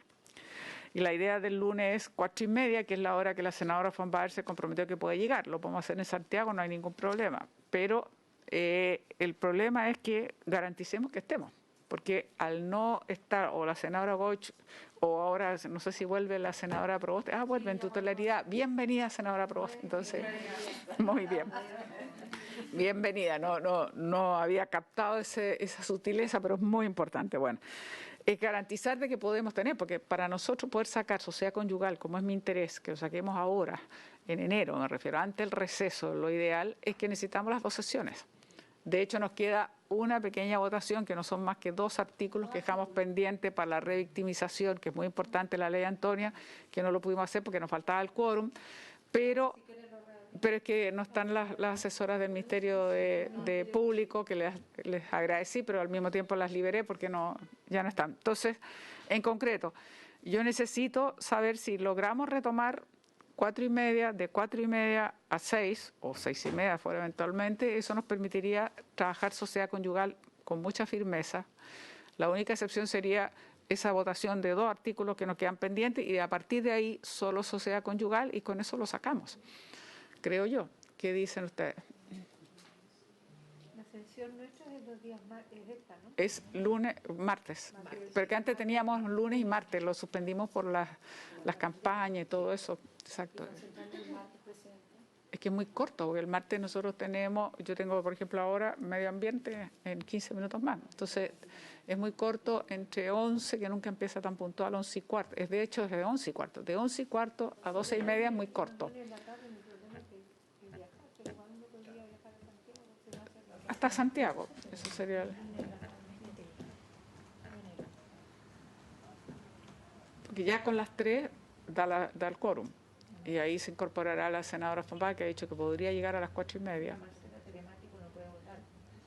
Y la idea del lunes es 4:30, que es la hora que la senadora Von Baer se comprometió que puede llegar. Lo podemos hacer en Santiago, no hay ningún problema. Pero el problema es que garanticemos que estemos. Porque al no estar, o la senadora Goich, o ahora, no sé si vuelve la senadora Proboste. Vuelve en titularidad. Bienvenida, senadora Proboste. Entonces, muy bien. Bienvenida, no había captado esa sutileza, pero es muy importante. Bueno, es garantizar de que podemos tener, porque para nosotros poder sacar sociedad conyugal, como es mi interés, que lo saquemos ahora, en enero me refiero, ante el receso, lo ideal es que necesitamos las 2 sesiones. De hecho, nos queda una pequeña votación, que no son más que 2 artículos que dejamos pendientes para la revictimización, que es muy importante la ley Antonia, que no lo pudimos hacer porque nos faltaba el quórum, pero es que no están las asesoras del Ministerio de Público, que les agradecí, pero al mismo tiempo las liberé porque ya no están. Entonces, en concreto, yo necesito saber si logramos retomar 4:30, de 4:30 a 6 o 6:30 fuera eventualmente. Eso nos permitiría trabajar sociedad conyugal con mucha firmeza. La única excepción sería esa votación de 2 artículos que nos quedan pendientes y a partir de ahí solo sociedad conyugal y con eso lo sacamos, creo yo. ¿Qué dicen ustedes? La sesión nuestra es los días esta, ¿no? Es lunes, martes, porque antes teníamos lunes y martes, lo suspendimos por las campañas y todo eso. Exacto. Es que es muy corto, porque el martes nosotros yo tengo, por ejemplo, ahora medio ambiente en 15 minutos más. Entonces, es muy corto entre 11, que nunca empieza tan puntual, 11:15. Es de hecho desde 11:15. De 11:15 a 12:30 es muy corto. Hasta Santiago, eso sería porque ya con las 3 da el quórum. Y ahí se incorporará la senadora Fombá, que ha dicho que podría llegar a las 4:30.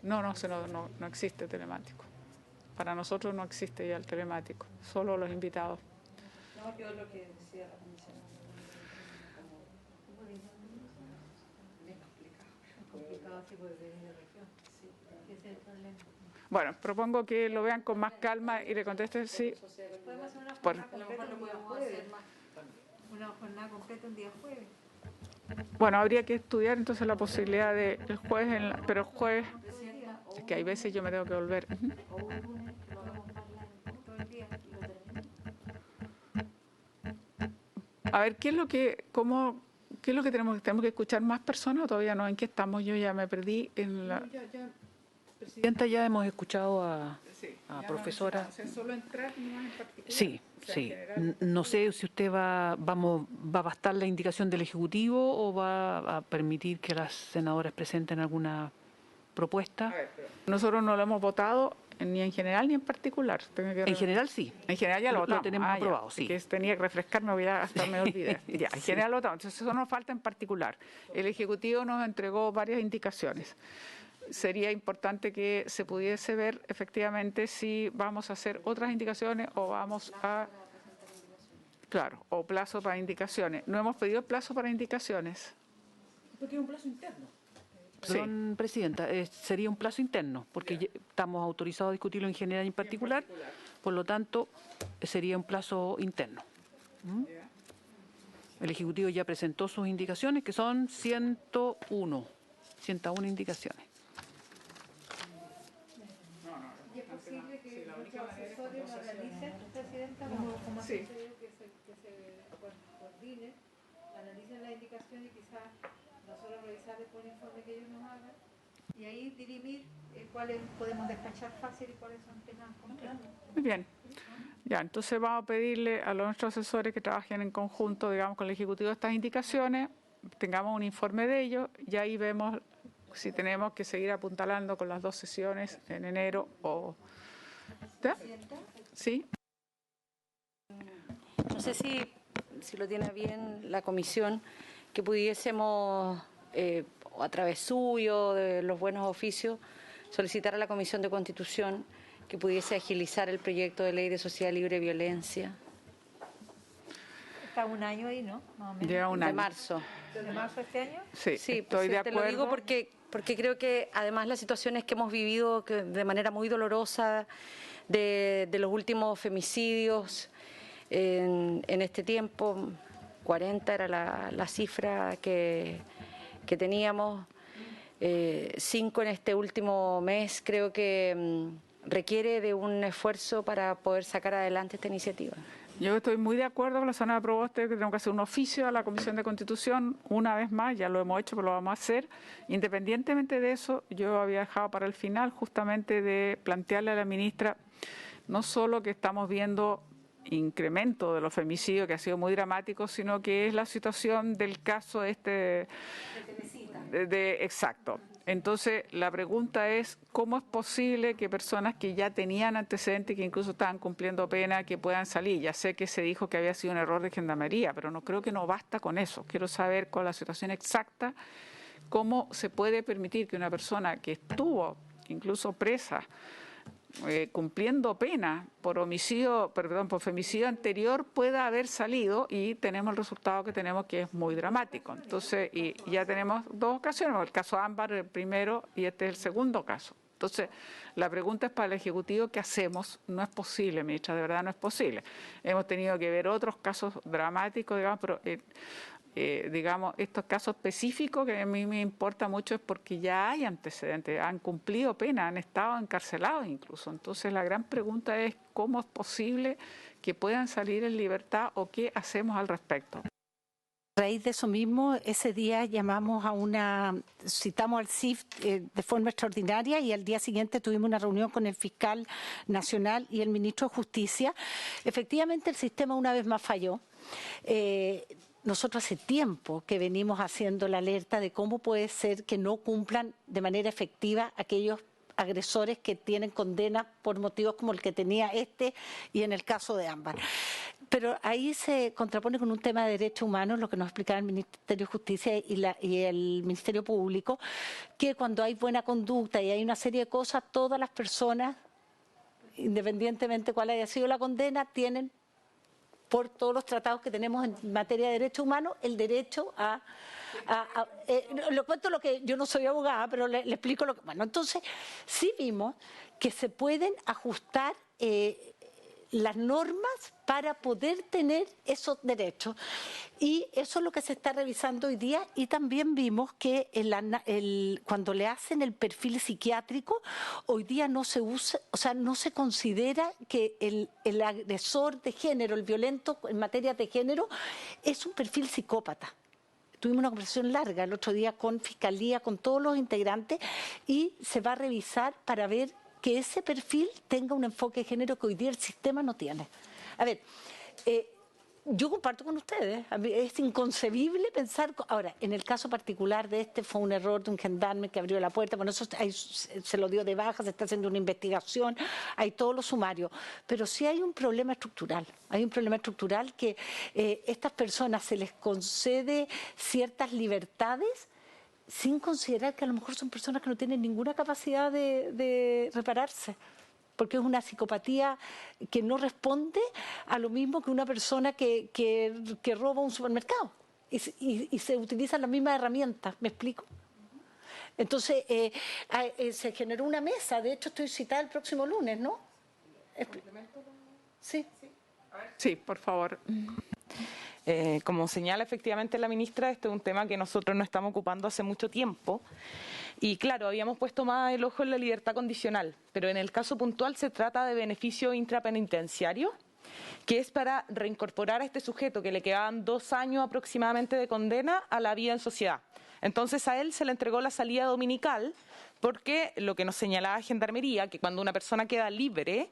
No existe telemático. Para nosotros no existe ya el telemático, solo los invitados. No, yo lo que decía la comisión. Es complicado así porque viene de región. Sí, ese es el problema. Bueno, propongo que lo vean con más calma y le contesten sí. Podemos hacer una jornada completa un día jueves. Una jornada completa un día jueves. Bueno, habría que estudiar entonces la posibilidad de el jueves, pero el jueves, es que hay veces yo me tengo que volver. A ver, ¿qué es lo que tenemos que escuchar más personas o todavía no? ¿En qué estamos? Yo ya me perdí en la... Presidenta, ya hemos escuchado a profesora. ¿Solo entrar y no en particular? Sí, sí. No sé si usted va a bastar la indicación del Ejecutivo o va a permitir que las senadoras presenten alguna propuesta. Nosotros no lo hemos votado ni en general ni en particular. En general sí. En general ya lo votamos. Lo tenemos aprobado, sí. Que tenía que refrescarme, voy a hasta me olvidé. Ya, en general lo votamos. Entonces eso nos falta en particular. El Ejecutivo nos entregó varias indicaciones. Sería importante que se pudiese ver efectivamente si vamos a hacer otras indicaciones o vamos a... Claro, o plazo para indicaciones. No hemos pedido plazo para indicaciones. Porque es un plazo interno. Perdón, Presidenta, sería un plazo interno, porque estamos autorizados a discutirlo en general y en particular, por lo tanto, sería un plazo interno. El Ejecutivo ya presentó sus indicaciones, que son 101 indicaciones. ¿Y es posible que los asesores lo realicen, Presidenta, como Sí. que se coordine, analicen la indicación y quizás nosotros revisar después el informe que ellos nos hagan y ahí dirimir cuáles podemos despachar fácil y cuáles son temas complejos? Muy bien. Ya, entonces vamos a pedirle a nuestros asesores que trabajen en conjunto, digamos, con el Ejecutivo estas indicaciones, tengamos un informe de ellos y ahí vemos si tenemos que seguir apuntalando con las 2 sesiones en enero o... ¿Está? ¿Sí? No sé si lo tiene bien la comisión, que pudiésemos, a través suyo, de los buenos oficios, solicitar a la Comisión de Constitución que pudiese agilizar el proyecto de ley de sociedad libre de violencia. Está un año ahí, ¿no? Más o menos. Lleva un De año. marzo. ¿De marzo este año? Sí, Sí, estoy de te acuerdo. lo digo porque creo que además las situaciones que hemos vivido de manera muy dolorosa de los últimos femicidios en este tiempo, 40 era la cifra que teníamos, 5 en este último mes, creo que requiere de un esfuerzo para poder sacar adelante esta iniciativa. Yo estoy muy de acuerdo con la zona de Proboste, que tenemos que hacer un oficio a la Comisión de Constitución, una vez más, ya lo hemos hecho, pero lo vamos a hacer. Independientemente de eso, yo había dejado para el final justamente de plantearle a la ministra, no solo que estamos viendo incremento de los femicidios que ha sido muy dramático, sino que es la situación del caso exacto. Entonces, la pregunta es, ¿cómo es posible que personas que ya tenían antecedentes, que incluso estaban cumpliendo pena, que puedan salir? Ya sé que se dijo que había sido un error de gendarmería, pero no creo que no basta con eso. Quiero saber con la situación exacta cómo se puede permitir que una persona que estuvo incluso presa, cumpliendo pena por por femicidio anterior, pueda haber salido, y tenemos el resultado que tenemos, que es muy dramático. Entonces, y ya tenemos dos ocasiones, el caso Ámbar el primero y este es el segundo caso. Entonces, la pregunta es para el Ejecutivo, ¿qué hacemos? No es posible, ministra, de verdad no es posible. Hemos tenido que ver otros casos dramáticos, digamos, pero digamos, estos casos específicos que a mí me importa mucho es porque ya hay antecedentes, han cumplido pena, han estado encarcelados incluso. Entonces la gran pregunta es cómo es posible que puedan salir en libertad o qué hacemos al respecto. A raíz de eso mismo, ese día citamos al CIF de forma extraordinaria y al día siguiente tuvimos una reunión con el fiscal nacional y el ministro de Justicia. Efectivamente, el sistema una vez más falló. Nosotros hace tiempo que venimos haciendo la alerta de cómo puede ser que no cumplan de manera efectiva aquellos agresores que tienen condena por motivos como el que tenía y en el caso de Ámbar. Pero ahí se contrapone con un tema de derechos humanos, lo que nos explicaba el Ministerio de Justicia y el Ministerio Público, que cuando hay buena conducta y hay una serie de cosas, todas las personas, independientemente cuál haya sido la condena, tienen, por todos los tratados que tenemos en materia de derechos humanos, el derecho le cuento lo que yo no soy abogada, pero le explico lo que... Bueno, entonces sí vimos que se pueden ajustar las normas para poder tener esos derechos, y eso es lo que se está revisando hoy día. Y también vimos que cuando le hacen el perfil psiquiátrico, hoy día no se usa, o sea, no se considera que el agresor de género, el violento en materia de género, es un perfil psicópata. Tuvimos una conversación larga el otro día con Fiscalía, con todos los integrantes, y se va a revisar para ver que ese perfil tenga un enfoque de género que hoy día el sistema no tiene. A ver, yo comparto con ustedes, es inconcebible pensar... Ahora, en el caso particular de fue un error de un gendarme que abrió la puerta, bueno, eso se lo dio de baja, se está haciendo una investigación, hay todo lo sumario, pero sí hay un problema estructural, que estas personas se les concede ciertas libertades sin considerar que a lo mejor son personas que no tienen ninguna capacidad de repararse, porque es una psicopatía que no responde a lo mismo que una persona que roba un supermercado y se utilizan las mismas herramientas, ¿me explico? Entonces, se generó una mesa, de hecho estoy citada el próximo lunes, ¿no? Sí. Sí, por favor. Como señala efectivamente la ministra, este es un tema que nosotros nos estamos ocupando hace mucho tiempo. Y claro, habíamos puesto más el ojo en la libertad condicional, pero en el caso puntual se trata de beneficio intrapenitenciario, que es para reincorporar a este sujeto que le quedaban 2 años aproximadamente de condena a la vida en sociedad. Entonces a él se le entregó la salida dominical, porque lo que nos señalaba Gendarmería, que cuando una persona queda libre,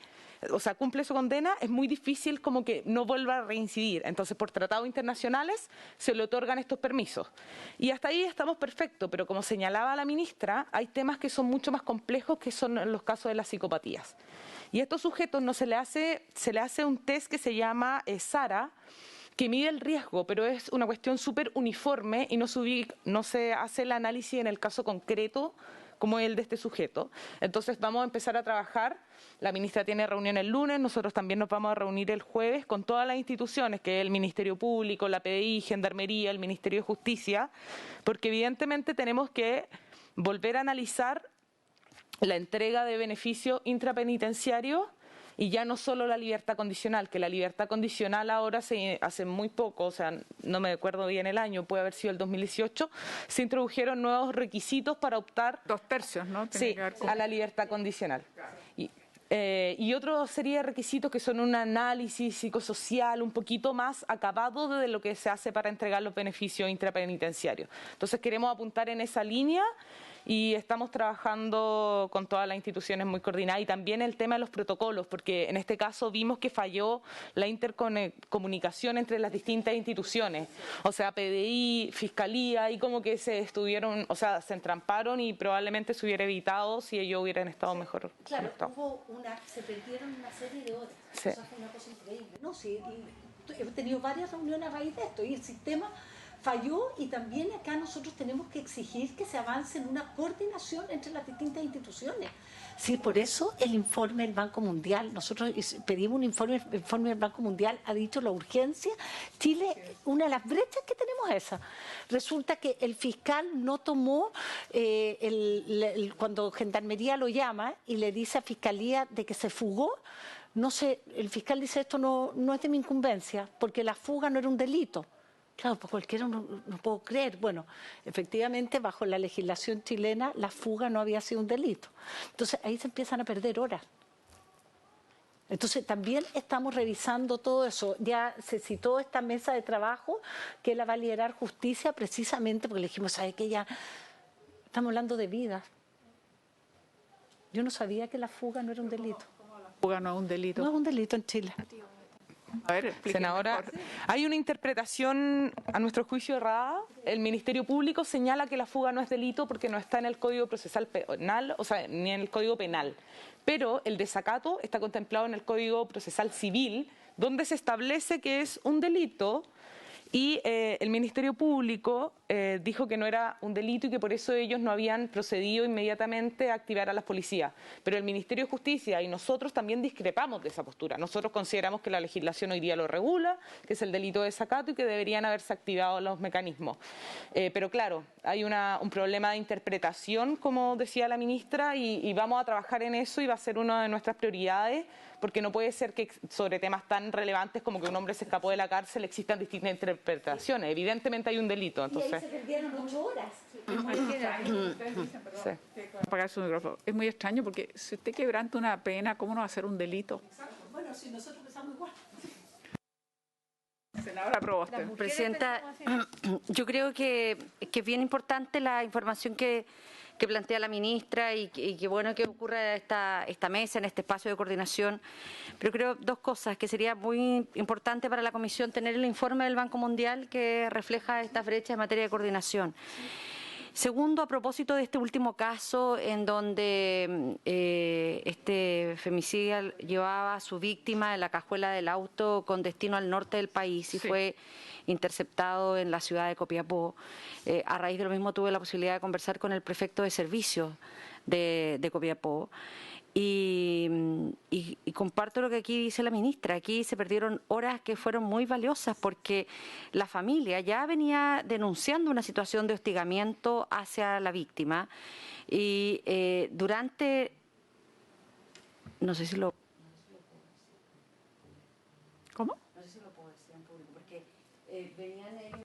o sea, cumple su condena, es muy difícil como que no vuelva a reincidir. Entonces, por tratados internacionales se le otorgan estos permisos. Y hasta ahí estamos perfectos, pero como señalaba la ministra, hay temas que son mucho más complejos, que son los casos de las psicopatías. Y a estos sujetos se le hace un test que se llama SARA, que mide el riesgo, pero es una cuestión súper uniforme y no se hace el análisis en el caso concreto como el de este sujeto. Entonces vamos a empezar a trabajar, la ministra tiene reunión el lunes, nosotros también nos vamos a reunir el jueves con todas las instituciones, que es el Ministerio Público, la PDI, Gendarmería, el Ministerio de Justicia, porque evidentemente tenemos que volver a analizar la entrega de beneficio intrapenitenciario y ya no solo la libertad condicional, que la libertad condicional ahora hace muy poco, o sea, no me acuerdo bien el año, puede haber sido el 2018, se introdujeron nuevos requisitos para optar 2/3, ¿no? Sí, a la libertad condicional. Y otra serie de requisitos que son un análisis psicosocial un poquito más acabado de lo que se hace para entregar los beneficios intrapenitenciarios. Entonces queremos apuntar en esa línea y estamos trabajando con todas las instituciones muy coordinadas y también el tema de los protocolos, porque en este caso vimos que falló la intercomunicación entre las distintas instituciones, o sea, PDI, Fiscalía, y como que se estuvieron, o sea, se entramparon y probablemente se hubiera evitado si ellos hubieran estado mejor. Claro, se perdieron una serie de horas. Sí. Eso fue una cosa increíble. No, sí, he tenido varias reuniones a raíz de esto y el sistema falló, y también acá nosotros tenemos que exigir que se avance en una coordinación entre las distintas instituciones. Sí, por eso el informe del Banco Mundial, nosotros pedimos un informe, el informe del Banco Mundial ha dicho la urgencia. Chile, una de las brechas que tenemos es esa. Resulta que el fiscal no tomó, cuando Gendarmería lo llama y le dice a Fiscalía de que se fugó, no sé, el fiscal dice esto no es de mi incumbencia, porque la fuga no era un delito. Claro, pues cualquiera no puedo creer. Bueno, efectivamente, bajo la legislación chilena, la fuga no había sido un delito. Entonces, ahí se empiezan a perder horas. Entonces, también estamos revisando todo eso. Ya se citó esta mesa de trabajo que la va a liderar Justicia, precisamente porque le dijimos, ¿sabe qué? Ya estamos hablando de vidas. Yo no sabía que la fuga no era un delito. La fuga no es un delito. No es un delito en Chile. A ver, senadora, hay una interpretación a nuestro juicio errada. El Ministerio Público señala que la fuga no es delito porque no está en el Código Procesal Penal, o sea, ni en el Código Penal. Pero el desacato está contemplado en el Código Procesal Civil, donde se establece que es un delito. Y el Ministerio Público dijo que no era un delito y que por eso ellos no habían procedido inmediatamente a activar a las policías. Pero el Ministerio de Justicia y nosotros también discrepamos de esa postura. Nosotros consideramos que la legislación hoy día lo regula, que es el delito de desacato y que deberían haberse activado los mecanismos. Pero claro, hay un problema de interpretación, como decía la ministra, y vamos a trabajar en eso y va a ser una de nuestras prioridades, porque no puede ser que sobre temas tan relevantes como que un hombre se escapó de la cárcel existan distintas interpretaciones. Evidentemente hay un delito. Entonces, y ahí se perdieron 8 horas. Apagar su micrófono. Es muy extraño porque si usted quebranta una pena, ¿cómo no va a ser un delito? Bueno, si nosotros pensamos igual. Senadora Proboste. Presidenta, yo creo que es bien importante la información que plantea la ministra y que bueno que ocurra esta mesa, en este espacio de coordinación. Pero creo dos cosas, que sería muy importante para la Comisión tener el informe del Banco Mundial que refleja estas brechas en materia de coordinación. Segundo, a propósito de este último caso en donde este femicida llevaba a su víctima en la cajuela del auto con destino al norte del país y fue interceptado en la ciudad de Copiapó. A raíz de lo mismo tuve la posibilidad de conversar con el prefecto de servicios de Copiapó. Y comparto lo que aquí dice la ministra. Aquí se perdieron horas que fueron muy valiosas porque la familia ya venía denunciando una situación de hostigamiento hacia la víctima y durante, no sé si lo... ¿Cómo? No sé si lo puedo decir en público porque venían ellos...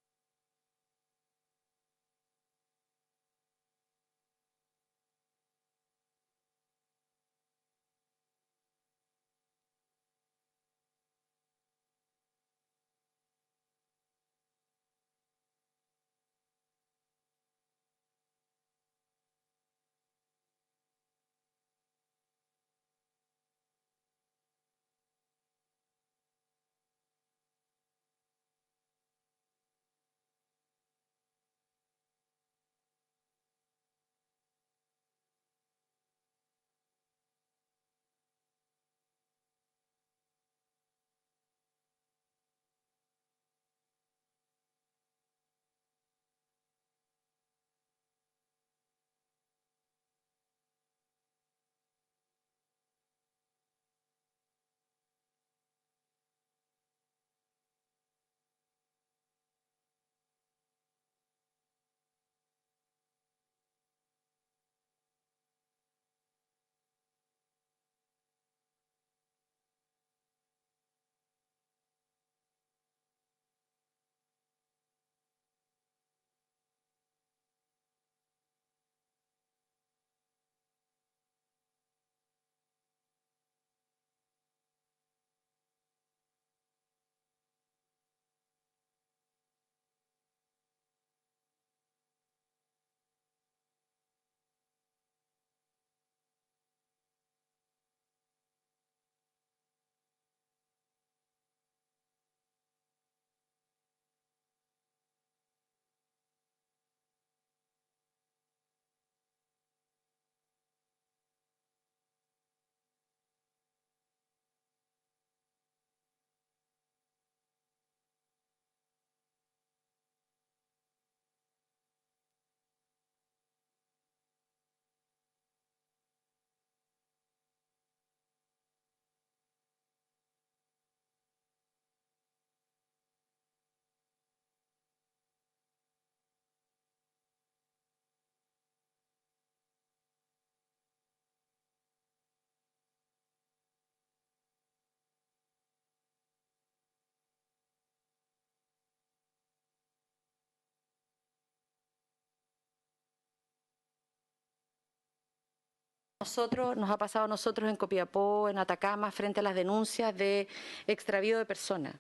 Nos ha pasado a nosotros en Copiapó, en Atacama, frente a las denuncias de extravío de personas.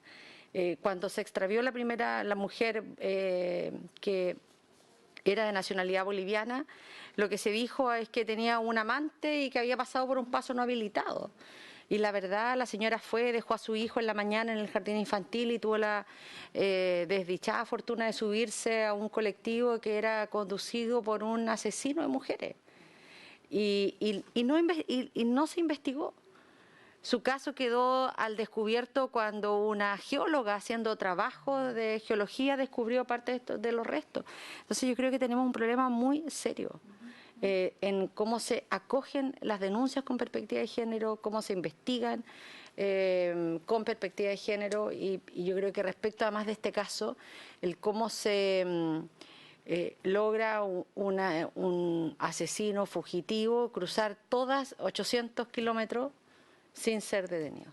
Cuando se extravió la mujer que era de nacionalidad boliviana, lo que se dijo es que tenía un amante y que había pasado por un paso no habilitado. Y la verdad, la señora dejó a su hijo en la mañana en el jardín infantil y tuvo la desdichada fortuna de subirse a un colectivo que era conducido por un asesino de mujeres. Y no se investigó. Su caso quedó al descubierto cuando una geóloga haciendo trabajo de geología descubrió parte de los restos. Entonces yo creo que tenemos un problema muy serio en cómo se acogen las denuncias con perspectiva de género, cómo se investigan con perspectiva de género y yo creo que respecto además de este caso, el cómo se logra un asesino fugitivo cruzar todas 800 kilómetros sin ser detenido.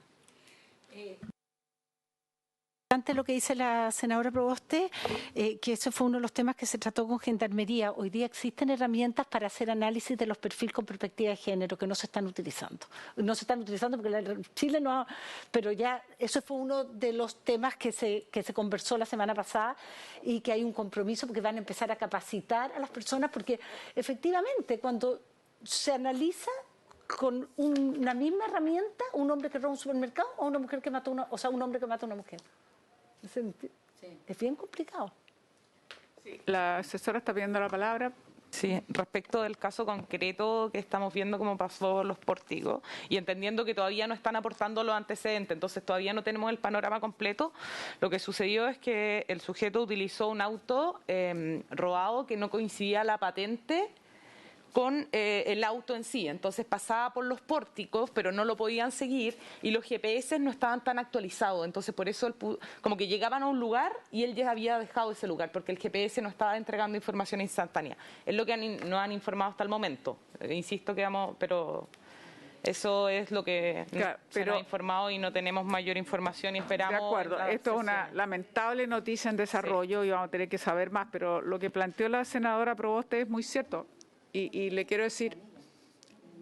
Ante lo que dice la senadora Proboste, que ese fue uno de los temas que se trató con Gendarmería. Hoy día existen herramientas para hacer análisis de los perfiles con perspectiva de género que no se están utilizando. No se están utilizando porque Chile no ha... Pero ya eso fue uno de los temas que se conversó la semana pasada y que hay un compromiso porque van a empezar a capacitar a las personas porque efectivamente cuando se analiza con una misma herramienta un hombre que roba un supermercado o una mujer que mata un hombre que mata a una mujer. Es bien complicado. Sí. La asesora está pidiendo la palabra. Sí, respecto del caso concreto que estamos viendo cómo pasó Los Pórticos y entendiendo que todavía no están aportando los antecedentes, entonces todavía no tenemos el panorama completo, lo que sucedió es que el sujeto utilizó un auto robado que no coincidía la patente con el auto en sí, entonces pasaba por los pórticos pero no lo podían seguir y los GPS no estaban tan actualizados, entonces por eso como que llegaban a un lugar y él ya había dejado ese lugar porque el GPS no estaba entregando información instantánea, es lo que nos han informado hasta el momento, insisto que pero eso es lo que se nos ha informado y no tenemos mayor información y esperamos. De acuerdo, esto es una lamentable noticia en desarrollo y vamos a tener que saber más, pero lo que planteó la senadora Proboste es muy cierto. Y le quiero decir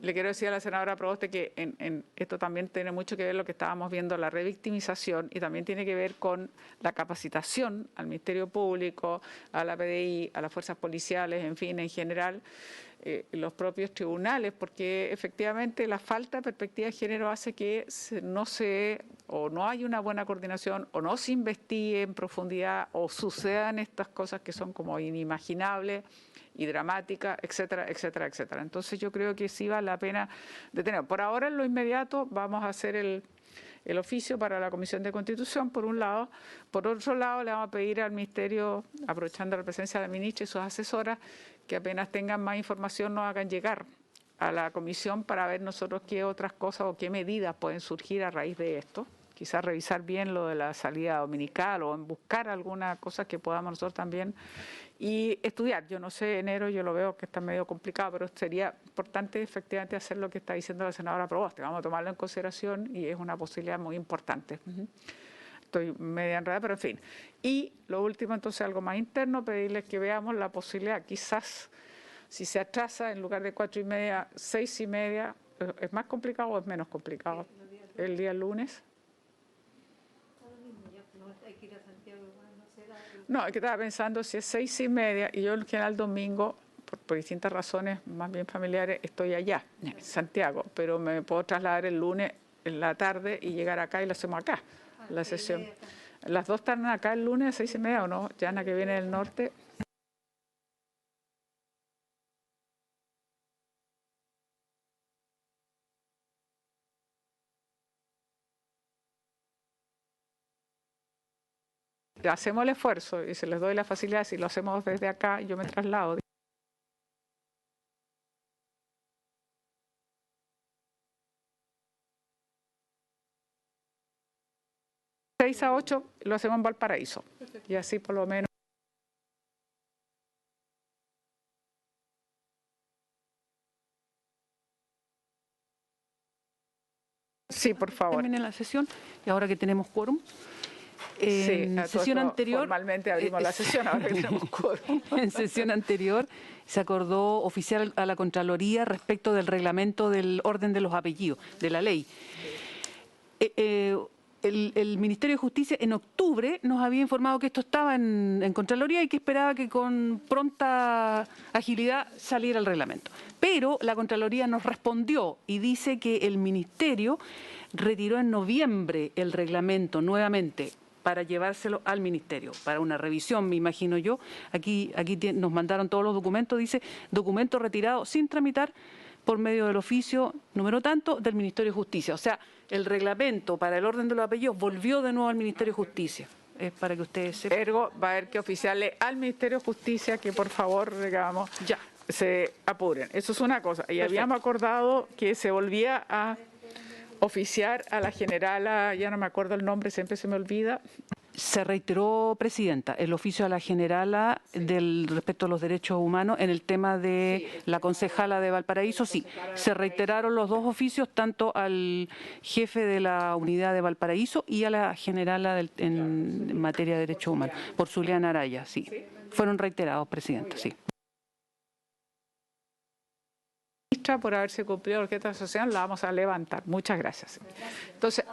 a la senadora Proboste que en esto también tiene mucho que ver lo que estábamos viendo, la revictimización, y también tiene que ver con la capacitación al Ministerio Público, a la PDI, a las fuerzas policiales, en fin, en general, los propios tribunales, porque efectivamente la falta de perspectiva de género hace que no hay una buena coordinación, o no se investigue en profundidad, o sucedan estas cosas que son como inimaginables y dramática, etcétera, etcétera, etcétera. Entonces yo creo que sí vale la pena detener. Por ahora, en lo inmediato, vamos a hacer el oficio para la Comisión de Constitución, por un lado. Por otro lado, le vamos a pedir al Ministerio, aprovechando la presencia de la ministra y sus asesoras, que apenas tengan más información nos hagan llegar a la Comisión para ver nosotros qué otras cosas o qué medidas pueden surgir a raíz de esto. Quizás revisar bien lo de la salida dominical o en buscar alguna cosa que podamos nosotros también y estudiar. Yo no sé, enero yo lo veo que está medio complicado, pero sería importante efectivamente hacer lo que está diciendo la senadora Proboste. Vamos a tomarlo en consideración y es una posibilidad muy importante. Estoy media enredada, pero en fin. Y lo último, entonces, algo más interno, pedirles que veamos la posibilidad, quizás, si se atrasa en lugar de 4:30, 6:30, ¿es más complicado o es menos complicado? El día lunes. No, es que estaba pensando si es 6:30 y yo en general domingo, por distintas razones más bien familiares, estoy allá, en Santiago, pero me puedo trasladar el lunes en la tarde y llegar acá y lo hacemos acá, la sesión. ¿Las dos están acá el lunes a 6:30 o no? Yana, que viene del norte. Hacemos el esfuerzo y se les doy la facilidad, si lo hacemos desde acá, yo me traslado. De 6 a 8 lo hacemos en Valparaíso. Y así por lo menos. Sí, por favor. Termine la sesión y ahora que tenemos quórum, En sesión anterior, formalmente abrimos la sesión, ahora que tenemos quórum. En sesión anterior se acordó oficiar a la Contraloría respecto del reglamento del orden de los apellidos, de la ley. El Ministerio de Justicia en octubre nos había informado que esto estaba en Contraloría y que esperaba que con pronta agilidad saliera el reglamento. Pero la Contraloría nos respondió y dice que el Ministerio retiró en noviembre el reglamento nuevamente para llevárselo al Ministerio, para una revisión, me imagino yo. Aquí nos mandaron todos los documentos, dice documento retirado sin tramitar por medio del oficio número tanto del Ministerio de Justicia. O sea, el reglamento para el orden de los apellidos volvió de nuevo al Ministerio de Justicia. Es para que ustedes sepan. Ergo, va a haber que oficiarle al Ministerio de Justicia que por favor, digamos, ya se apuren. Eso es una cosa. Y perfecto. Habíamos acordado que se volvía a oficiar a la generala, ya no me acuerdo el nombre, siempre se me olvida. Se reiteró, Presidenta, el oficio a la generala del respecto a los derechos humanos en el tema de la concejala de Valparaíso. Sí, se reiteraron los dos oficios, tanto al jefe de la unidad de Valparaíso y a la generala en materia de derechos humanos, por Zuliana Araya, sí. Fueron reiterados, Presidenta, sí. Por haberse cumplido la orquesta social, la vamos a levantar. Muchas gracias. Entonces,